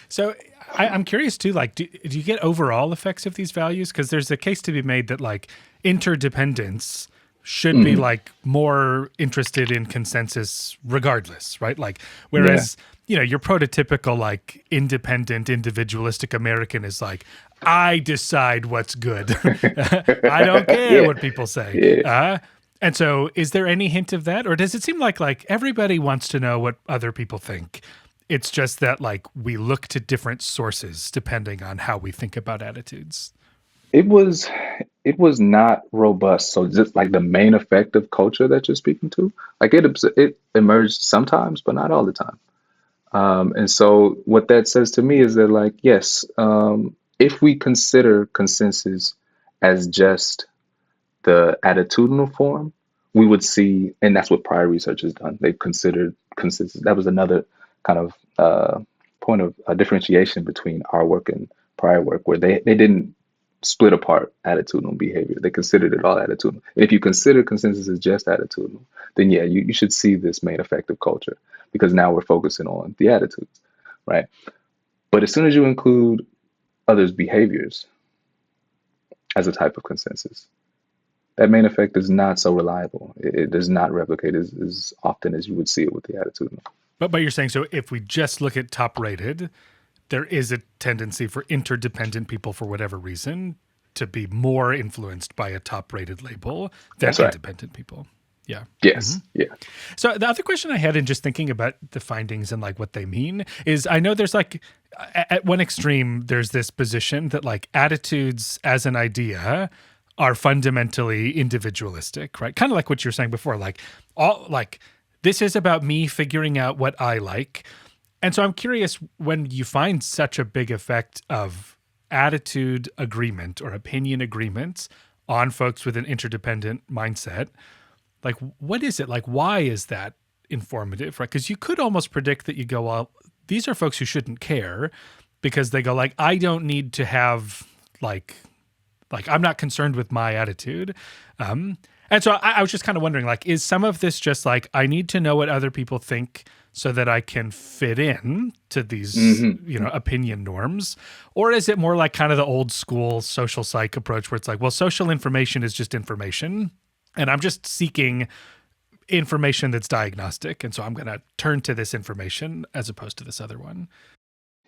Speaker 1: So I'm curious too, like, do you get overall effects of these values? Because there's a case to be made that like interdependence should be like more interested in consensus regardless, right? Like, whereas, your prototypical like independent, individualistic American is like, I decide what's good. I don't care what people say. And so is there any hint of that? Or does it seem like everybody wants to know what other people think? It's just that like we look to different sources depending on how we think about attitudes.
Speaker 3: It was not robust. So just like the main effect of culture that you're speaking to, like it emerged sometimes, but not all the time. And so what that says to me is that like, yes, if we consider consensus as just the attitudinal form, we would see, and that's what prior research has done. They've considered consensus. That was another kind of point of differentiation between our work and prior work, where they didn't split apart attitudinal behavior. They considered it all attitudinal. And if you consider consensus as just attitudinal, then yeah, you should see this main effect of culture, because now we're focusing on the attitudes, right? But as soon as you include others' behaviors as a type of consensus, that main effect is not so reliable. It does not replicate as often as you would see it with the attitudinal.
Speaker 1: But you're saying, so if we just look at top rated, there is a tendency for interdependent people, for whatever reason, to be more influenced by a top-rated label than independent people. Yeah.
Speaker 3: Yes. Yeah.
Speaker 1: So the other question I had in just thinking about the findings and like what they mean is, I know there's like at one extreme, there's this position that like attitudes as an idea are fundamentally individualistic, right? Kind of like what you were saying before, like this is about me figuring out what I like. And so I'm curious, when you find such a big effect of attitude agreement or opinion agreements on folks with an interdependent mindset, like what is it? Like, why is that informative, right? Because you could almost predict that you go, well, these are folks who shouldn't care, because they go like, I don't need to have like I'm not concerned with my attitude. And so I was just kind of wondering, like, is some of this just like, I need to know what other people think so that I can fit in to these, opinion norms? Or is it more like kind of the old school social psych approach where it's like, well, social information is just information, and I'm just seeking information that's diagnostic, and so I'm going to turn to this information as opposed to this other one?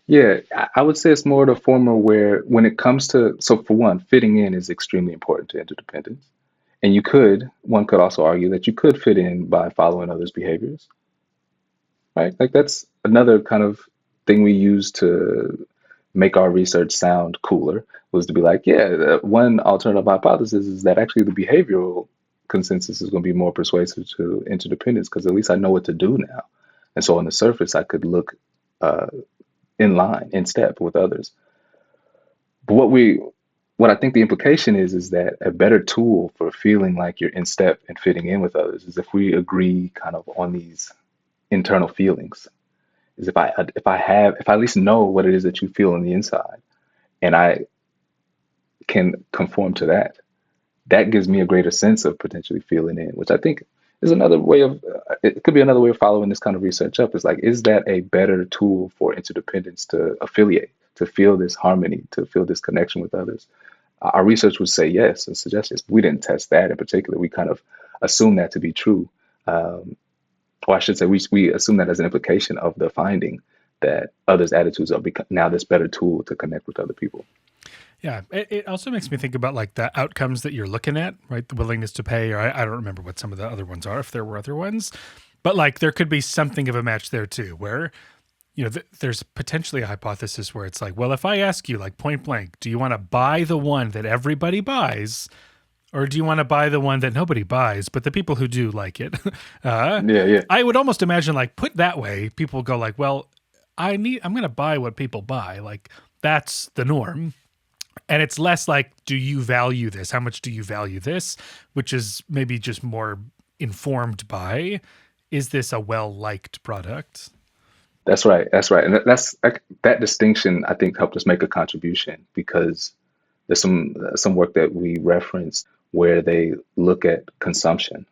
Speaker 3: Yeah, I would say it's more the former, where when it comes to, so for one, fitting in is extremely important to interdependence. And one could also argue that you could fit in by following others' behaviors, right? Like that's another kind of thing we use to make our research sound cooler, was to be like, yeah, one alternative hypothesis is that actually the behavioral consensus is going to be more persuasive to interdependence, because at least I know what to do now. And so on the surface, I could look in line, in step with others. But what I think the implication is that a better tool for feeling like you're in step and fitting in with others is if we agree kind of on these internal feelings. Is if I at least know what it is that you feel on the inside, and I can conform to that, that gives me a greater sense of potentially feeling in, which I think is another way of, it could be another way of following this kind of research up. Is like, is that a better tool for interdependence to affiliate, to feel this harmony, to feel this connection with others? Our research would say yes and suggest yes. We didn't test that in particular. We kind of assume that to be true. Or I should say, we assume that as an implication of the finding that others' attitudes are now this better tool to connect with other people.
Speaker 1: Yeah. It also makes me think about like the outcomes that you're looking at, right? The willingness to pay, or I don't remember what some of the other ones are, if there were other ones, but like there could be something of a match there too, where, there's potentially a hypothesis where it's like, well, if I ask you like point blank, do you want to buy the one that everybody buys, or do you want to buy the one that nobody buys, but the people who do like it?
Speaker 3: Yeah.
Speaker 1: I would almost imagine like put that way, people go like, well, I'm going to buy what people buy. Like that's the norm. And it's less like, do you value this? How much do you value this? Which is maybe just more informed by, is this a well-liked product?
Speaker 3: That's right. That's right. And that distinction, I think, helped us make a contribution because there's some work that we referenced where they look at consumption,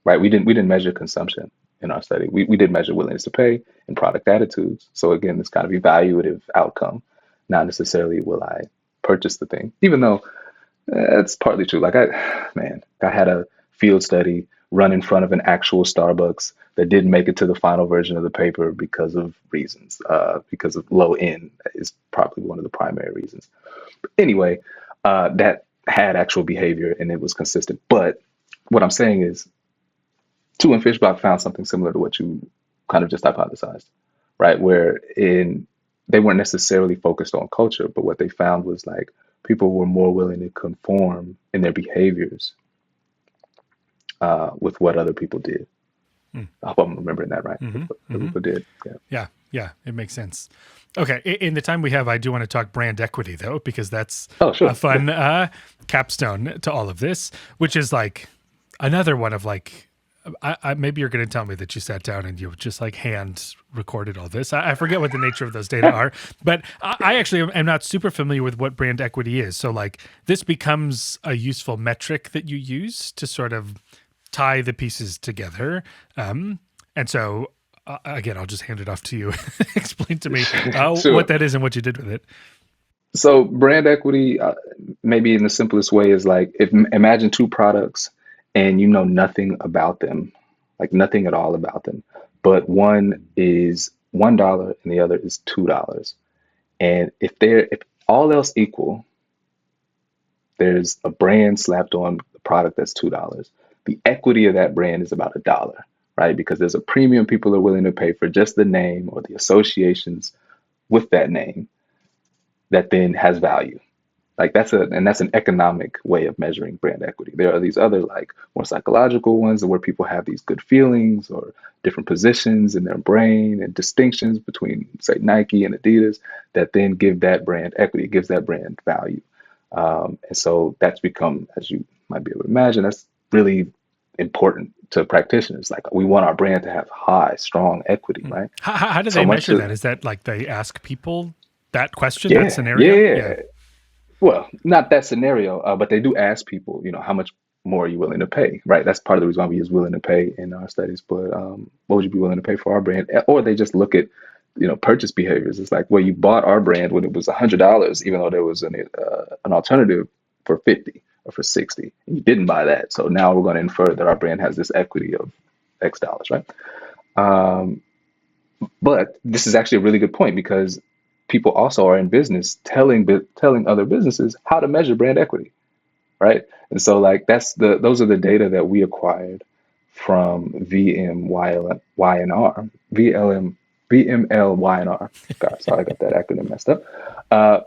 Speaker 3: right? We didn't measure consumption in our study. We did measure willingness to pay and product attitudes. So again, this kind of evaluative outcome, not necessarily will I purchase the thing, even though it's partly true. Like I had a field study run in front of an actual Starbucks that didn't make it to the final version of the paper because of reasons, because of low end is probably one of the primary reasons. But anyway, that had actual behavior and it was consistent. But what I'm saying is, Tu and Fishbach found something similar to what you kind of just hypothesized, right? They weren't necessarily focused on culture, but what they found was like people were more willing to conform in their behaviors with what other people did. I hope I'm remembering that right. With what other people did.
Speaker 1: Yeah, it makes sense. Okay, in the time we have, I do want to talk brand equity though, because that's
Speaker 3: sure.
Speaker 1: a fun capstone to all of this, which is like another one of like, maybe you're going to tell me that you sat down and you just like hand recorded all this. I forget what the nature of those data are, but I actually am not super familiar with what brand equity is. So like this becomes a useful metric that you use to sort of tie the pieces together. And so again, I'll just hand it off to you. Explain to me
Speaker 3: Sure.
Speaker 1: what that is and what you did with it.
Speaker 3: So brand equity, maybe in the simplest way, is like imagine two products and you know nothing about them, like nothing at all about them. But one is $1 and the other is $2. And if all else equal, there's a brand slapped on the product that's $2. The equity of that brand is about $1, right? Because there's a premium people are willing to pay for just the name or the associations with that name that then has value. Like that's an economic way of measuring brand equity. There are these other like more psychological ones where people have these good feelings or different positions in their brain and distinctions between, say, Nike and Adidas that then give that brand equity, gives that brand value. And so that's become, as you might be able to imagine, that's really important to practitioners. Like we want our brand to have high, strong equity, right?
Speaker 1: How do
Speaker 3: So
Speaker 1: they
Speaker 3: much
Speaker 1: measure
Speaker 3: of-
Speaker 1: that? Is that like they ask people that question,
Speaker 3: Yeah,
Speaker 1: that scenario?
Speaker 3: yeah. Well, not that scenario, but they do ask people, how much more are you willing to pay, right? That's part of the reason why we use willing to pay in our studies. But what would you be willing to pay for our brand? Or they just look at, purchase behaviors. It's like, well, you bought our brand when it was $100, even though there was an alternative for 50 or for 60. And you didn't buy that. So now we're going to infer that our brand has this equity of X dollars, right? But this is actually a really good point because people also are in business telling other businesses how to measure brand equity, right? And so like those are the data that we acquired from VMLY&R. God, sorry, I got that acronym messed up.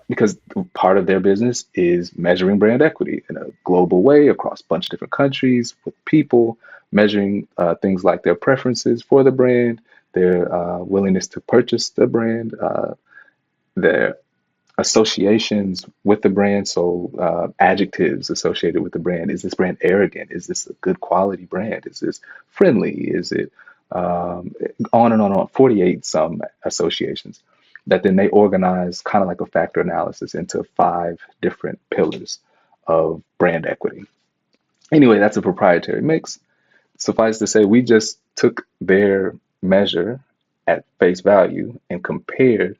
Speaker 3: Because part of their business is measuring brand equity in a global way across a bunch of different countries with people, measuring things like their preferences for the brand, their willingness to purchase the brand, their associations with the brand. So adjectives associated with the brand. Is this brand arrogant? Is this a good quality brand? Is this friendly? Is it on and on, 48 some associations that then they organize kind of like a factor analysis into 5 different pillars of brand equity. Anyway, that's a proprietary mix. Suffice to say, we just took their measure at face value and compared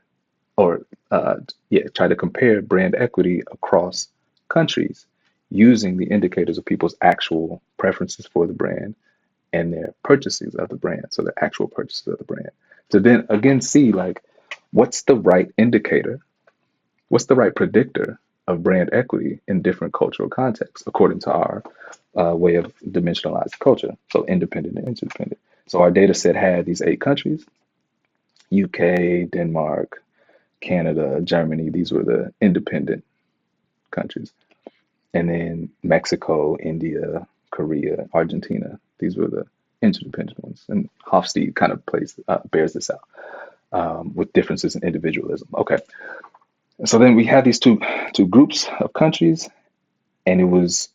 Speaker 3: try to compare brand equity across countries using the indicators of people's actual preferences for the brand and their purchases of the brand. So the actual purchases of the brand. To then again see like, what's the right indicator? What's the right predictor of brand equity in different cultural contexts, according to our way of dimensionalized culture. So independent and interdependent. So our data set had these 8 countries: UK, Denmark, Canada, Germany. These were the independent countries. And then Mexico, India, Korea, Argentina. These were the interdependent ones. And Hofstede kind of bears this out with differences in individualism. Okay. So then we had these two groups of countries, and it was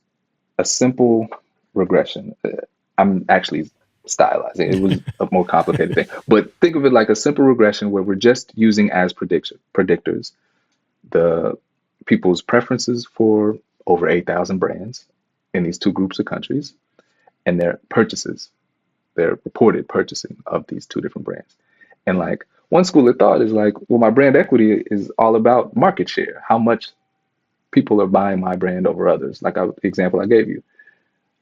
Speaker 3: a simple regression. I'm actually stylizing. It was a more complicated thing. But think of it like a simple regression where we're just using as predictors the people's preferences for over 8,000 brands in these 2 groups of countries, and their purchases, their reported purchasing of these 2 different brands. And like one school of thought is like, well, my brand equity is all about market share. How much people are buying my brand over others, like the example I gave you.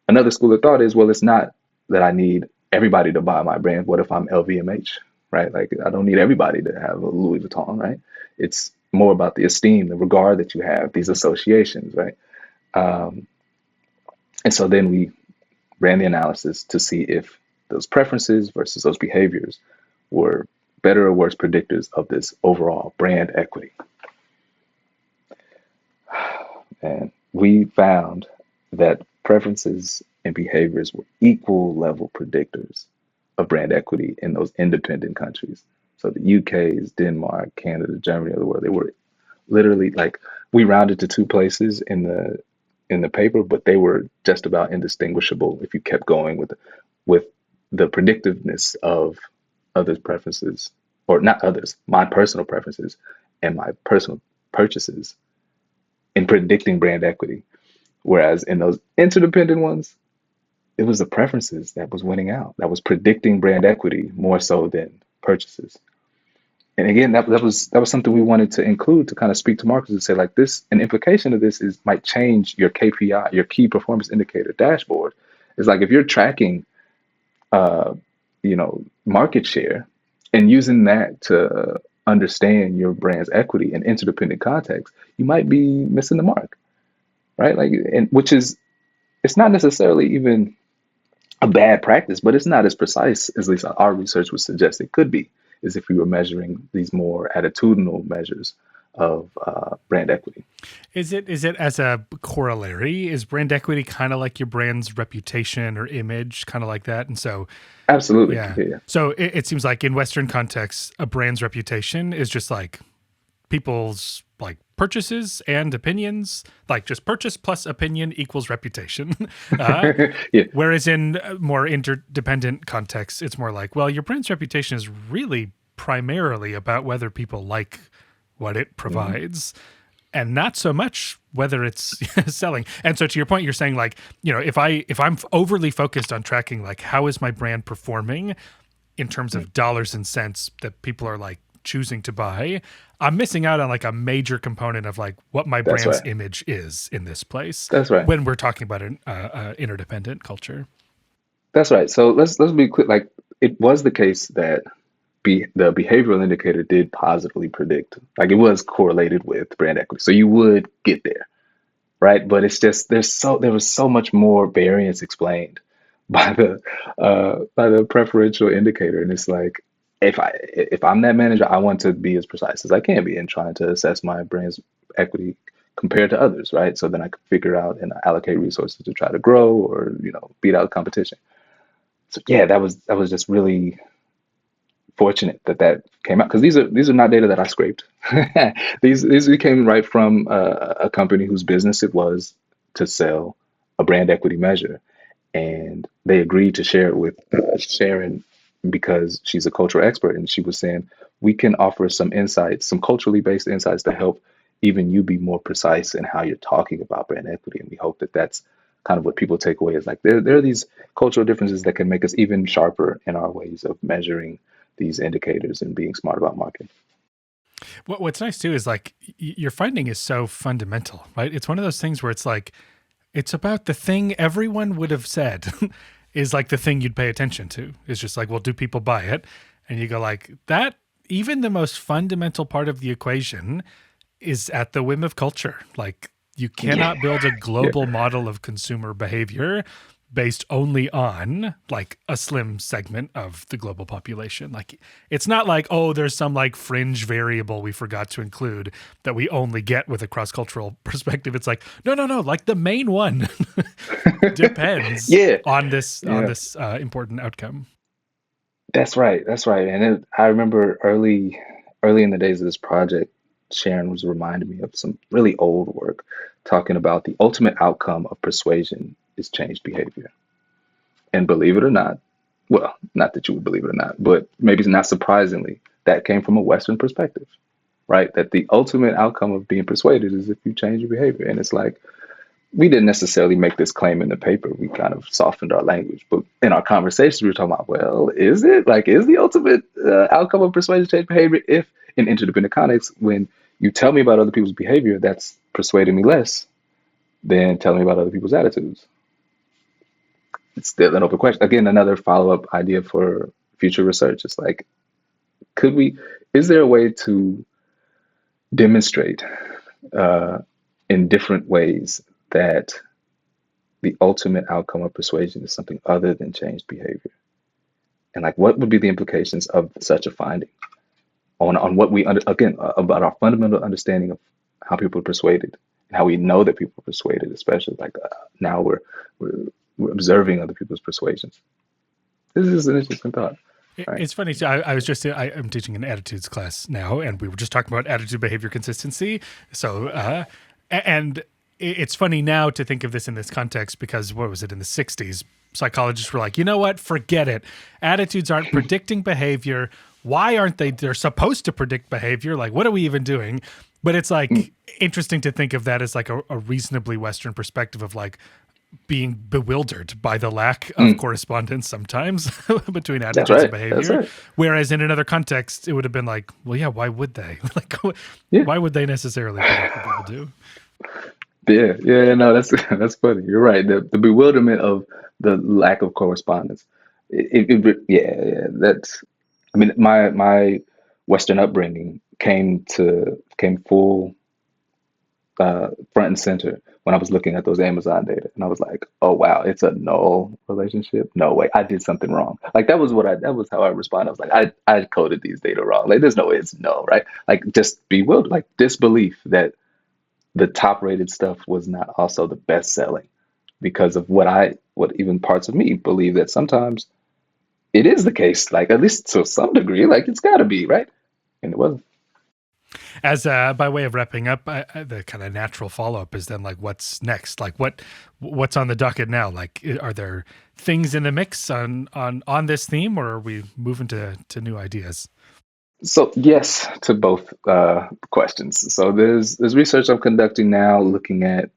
Speaker 3: Another school of thought is, well, it's not that I need everybody to buy my brand. What if I'm LVMH, right? Like I don't need everybody to have a Louis Vuitton, right? It's more about the esteem, the regard that you have, these associations, right? And so then we ran the analysis to see if those preferences versus those behaviors were better or worse predictors of this overall brand equity. And we found that preferences and behaviors were equal level predictors of brand equity in those independent countries. So the UK's, Denmark, Canada, Germany, of the world, they were literally like, we rounded to 2 places in the paper, but they were just about indistinguishable if you kept going with the predictiveness of others' preferences, or not others, my personal preferences and my personal purchases in predicting brand equity. Whereas in those interdependent ones, it was the preferences that was winning out, that was predicting brand equity more so than purchases. And again, that was something we wanted to include to kind of speak to marketers and say, like, this, an implication of this is might change your KPI, your key performance indicator dashboard. It's like if you're tracking, market share and using that to understand your brand's equity in interdependent context, you might be missing the mark, right? Like, and which is, it's not necessarily even a bad practice, but it's not as precise as at least our research would suggest it could be, is if we were measuring these more attitudinal measures of brand equity.
Speaker 1: Is it as a corollary? Is brand equity kind of like your brand's reputation or image, kind of like that? And so,
Speaker 3: absolutely,
Speaker 1: yeah.
Speaker 3: Yeah.
Speaker 1: So it seems like in Western contexts, a brand's reputation is just like people's like purchases and opinions, like just purchase plus opinion equals reputation.
Speaker 3: Yeah.
Speaker 1: Whereas in more interdependent contexts, it's more like, well, your brand's reputation is really primarily about whether people like what it provides, and not so much whether it's selling. And so to your point, you're saying like, if I'm overly focused on tracking, like, how is my brand performing in terms of dollars and cents that people are like choosing to buy, I'm missing out on like a major component of like what my
Speaker 3: That's
Speaker 1: brand's
Speaker 3: right.
Speaker 1: image is in this place.
Speaker 3: That's right.
Speaker 1: When we're talking about an interdependent culture.
Speaker 3: That's right. So let's be clear. Like, it was the case that the behavioral indicator did positively predict, like it was correlated with brand equity. So you would get there, right? But it's just there was so much more variance explained by the preferential indicator, and it's like, if I'm that manager, I want to be as precise as I can be in trying to assess my brand's equity compared to others, right? So then I can figure out and allocate resources to try to grow or beat out competition. So yeah, that was just really fortunate that came out, because these are not data that I scraped. these came right from a company whose business it was to sell a brand equity measure, and they agreed to share it with Sharon because she's a cultural expert, and she was saying we can offer some insights, some culturally based insights to help even you be more precise in how you're talking about brand equity, and we hope that that's kind of what people take away, is like there are these cultural differences that can make us even sharper in our ways of measuring these indicators and being smart about marketing.
Speaker 1: What's nice too is like your finding is so fundamental, right? It's one of those things where it's like, it's about the thing everyone would have said is like the thing you'd pay attention to. It's just like, well, do people buy it? And you go like that, even the most fundamental part of the equation is at the whim of culture. Like, you cannot build a global model of consumer behavior based only on like a slim segment of the global population. Like, it's not like, oh, there's some like fringe variable we forgot to include that we only get with a cross-cultural perspective. It's like, no, like the main one depends on this important outcome.
Speaker 3: That's right. And I remember early in the days of this project, Sharon was reminding me of some really old work talking about the ultimate outcome of persuasion is changed behavior. And believe it or not, well, not that you would believe it or not, but maybe not surprisingly, that came from a Western perspective, right? That the ultimate outcome of being persuaded is if you change your behavior. And it's like, we didn't necessarily make this claim in the paper. We kind of softened our language. But in our conversations, we were talking about, well, is it? Like, is the ultimate outcome of persuasion change behavior if in interdependent context, when you tell me about other people's behavior, that's persuading me less than telling me about other people's attitudes? It's still an open question. Again, another follow-up idea for future research. It's like, is there a way to demonstrate in different ways that the ultimate outcome of persuasion is something other than changed behavior? And like, what would be the implications of such a finding on what about our fundamental understanding of how people are persuaded and how we know that people are persuaded, especially like now we're observing other people's persuasions. This is an interesting thought. Right.
Speaker 1: It's funny. So I'm teaching an attitudes class now, and we were just talking about attitude behavior consistency. So, and it's funny now to think of this in this context because what was it in the 60s? Psychologists were like, you know what? Forget it. Attitudes aren't predicting behavior. Why aren't they? They're supposed to predict behavior. Like, what are we even doing? But it's like interesting to think of that as like a reasonably Western perspective of like being bewildered by the lack of correspondence sometimes between attitudes and behavior. Right. Whereas in another context, it would have been like, well, yeah, why would they? Why would they necessarily predict what people do?
Speaker 3: No, that's funny. You're right. The bewilderment of the lack of correspondence. That's. I mean, my Western upbringing came full front and center when I was looking at those Amazon data, and I was like, oh wow, it's a null relationship. No way, I did something wrong. Like that was how I responded. I was like, I coded these data wrong. Like there's no way it's null, right? Like just bewildered, like disbelief that the top rated stuff was not also the best selling because of what even parts of me believe that sometimes it is the case, like at least to some degree, like it's got to be, right? And it wasn't.
Speaker 1: As by way of wrapping up, the kind of natural follow-up is then like, what's next? Like what's on the docket now? Like, are there things in the mix on this theme, or are we moving to new ideas?
Speaker 3: So yes to both questions. So there's research I'm conducting now looking at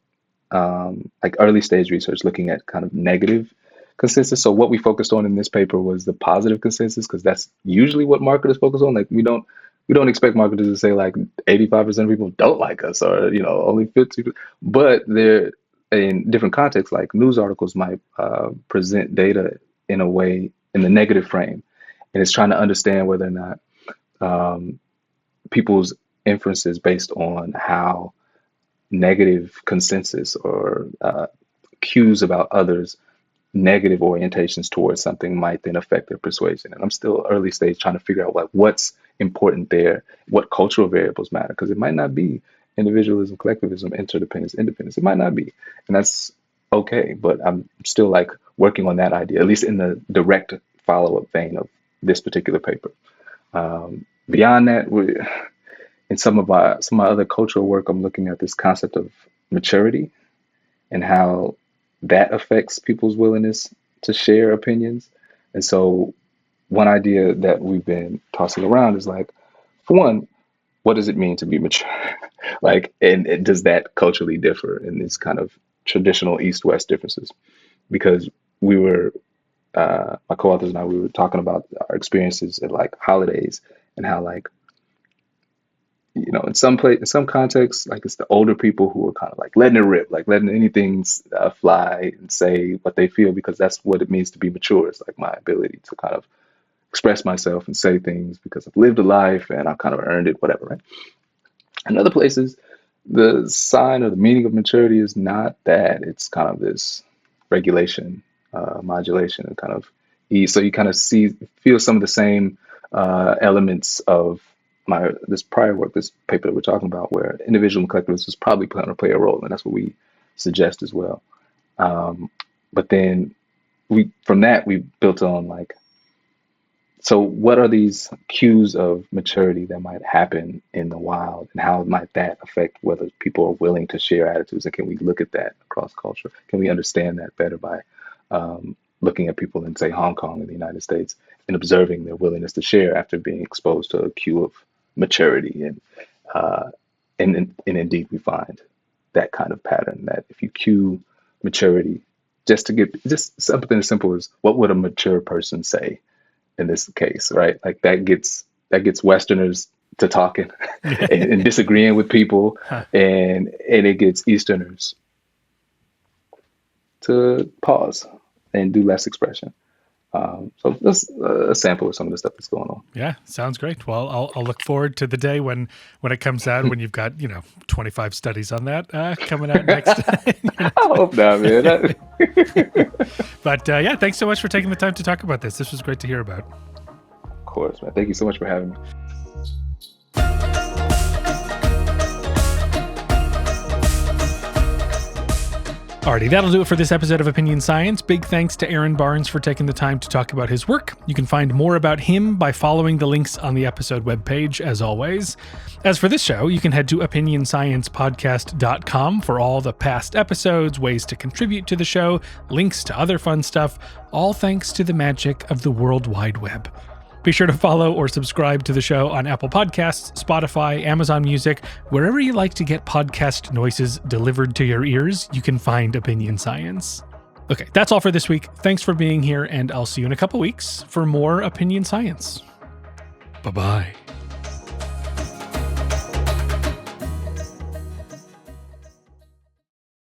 Speaker 3: like early stage research, looking at kind of negative consensus. So what we focused on in this paper was the positive consensus, because that's usually what marketers focus on. Like we don't expect marketers to say like 85% of people don't like us, or only 50%. But they're in different contexts, like news articles might present data in a way in the negative frame, and it's trying to understand whether or not people's inferences based on how negative consensus or cues about others' negative orientations towards something might then affect their persuasion. And I'm still early stage trying to figure out like what's important there, what cultural variables matter, because it might not be individualism, collectivism, interdependence, independence. It might not be, and that's okay. But I'm still like working on that idea, at least in the direct follow-up vein of this particular paper. Beyond that, in some of my other cultural work, I'm looking at this concept of maturity and how that affects people's willingness to share opinions. And so one idea that we've been tossing around is like, for one, what does it mean to be mature? Like, and does that culturally differ in these kind of traditional East-West differences? Because we were, my co-authors and I, we were talking about our experiences at like holidays and how like, in some contexts, like it's the older people who are kind of like letting it rip, like letting anything fly and say what they feel, because that's what it means to be mature. It's like my ability to kind of express myself and say things because I've lived a life and I've kind of earned it, whatever, right? In other places, the sign or the meaning of maturity is not that. It's kind of this regulation, modulation, and kind of ease. So you kind of feel some of the same elements of this prior work, this paper that we're talking about, where individual and collectivism is probably going to play a role, and that's what we suggest as well. But then from that we built on like, so what are these cues of maturity that might happen in the wild, and how might that affect whether people are willing to share attitudes, and can we look at that across culture? Can we understand that better by looking at people in, say, Hong Kong in the United States and observing their willingness to share after being exposed to a cue of maturity? And indeed we find that kind of pattern, that if you cue maturity, just something as simple as what would a mature person say in this case, right? Like that gets Westerners to talking and disagreeing with people, and it gets Easterners to pause and do less expression. So that's a sample of some of the stuff that's going on.
Speaker 1: Yeah, sounds great. Well, I'll look forward to the day when it comes out, when you've got 25 studies on that coming out next.
Speaker 3: I hope not, man.
Speaker 1: But yeah, thanks so much for taking the time to talk about this. This was great to hear about.
Speaker 3: Of course, man. Thank you so much for having me.
Speaker 1: Alrighty, that'll do it for this episode of Opinion Science. Big thanks to Aaron Barnes for taking the time to talk about his work. You can find more about him by following the links on the episode webpage, as always. As for this show, you can head to opinionsciencepodcast.com for all the past episodes, ways to contribute to the show, links to other fun stuff, all thanks to the magic of the World Wide Web. Be sure to follow or subscribe to the show on Apple Podcasts, Spotify, Amazon Music, wherever you like to get podcast noises delivered to your ears, you can find Opinion Science. Okay, that's all for this week. Thanks for being here, and I'll see you in a couple weeks for more Opinion Science. Bye-bye.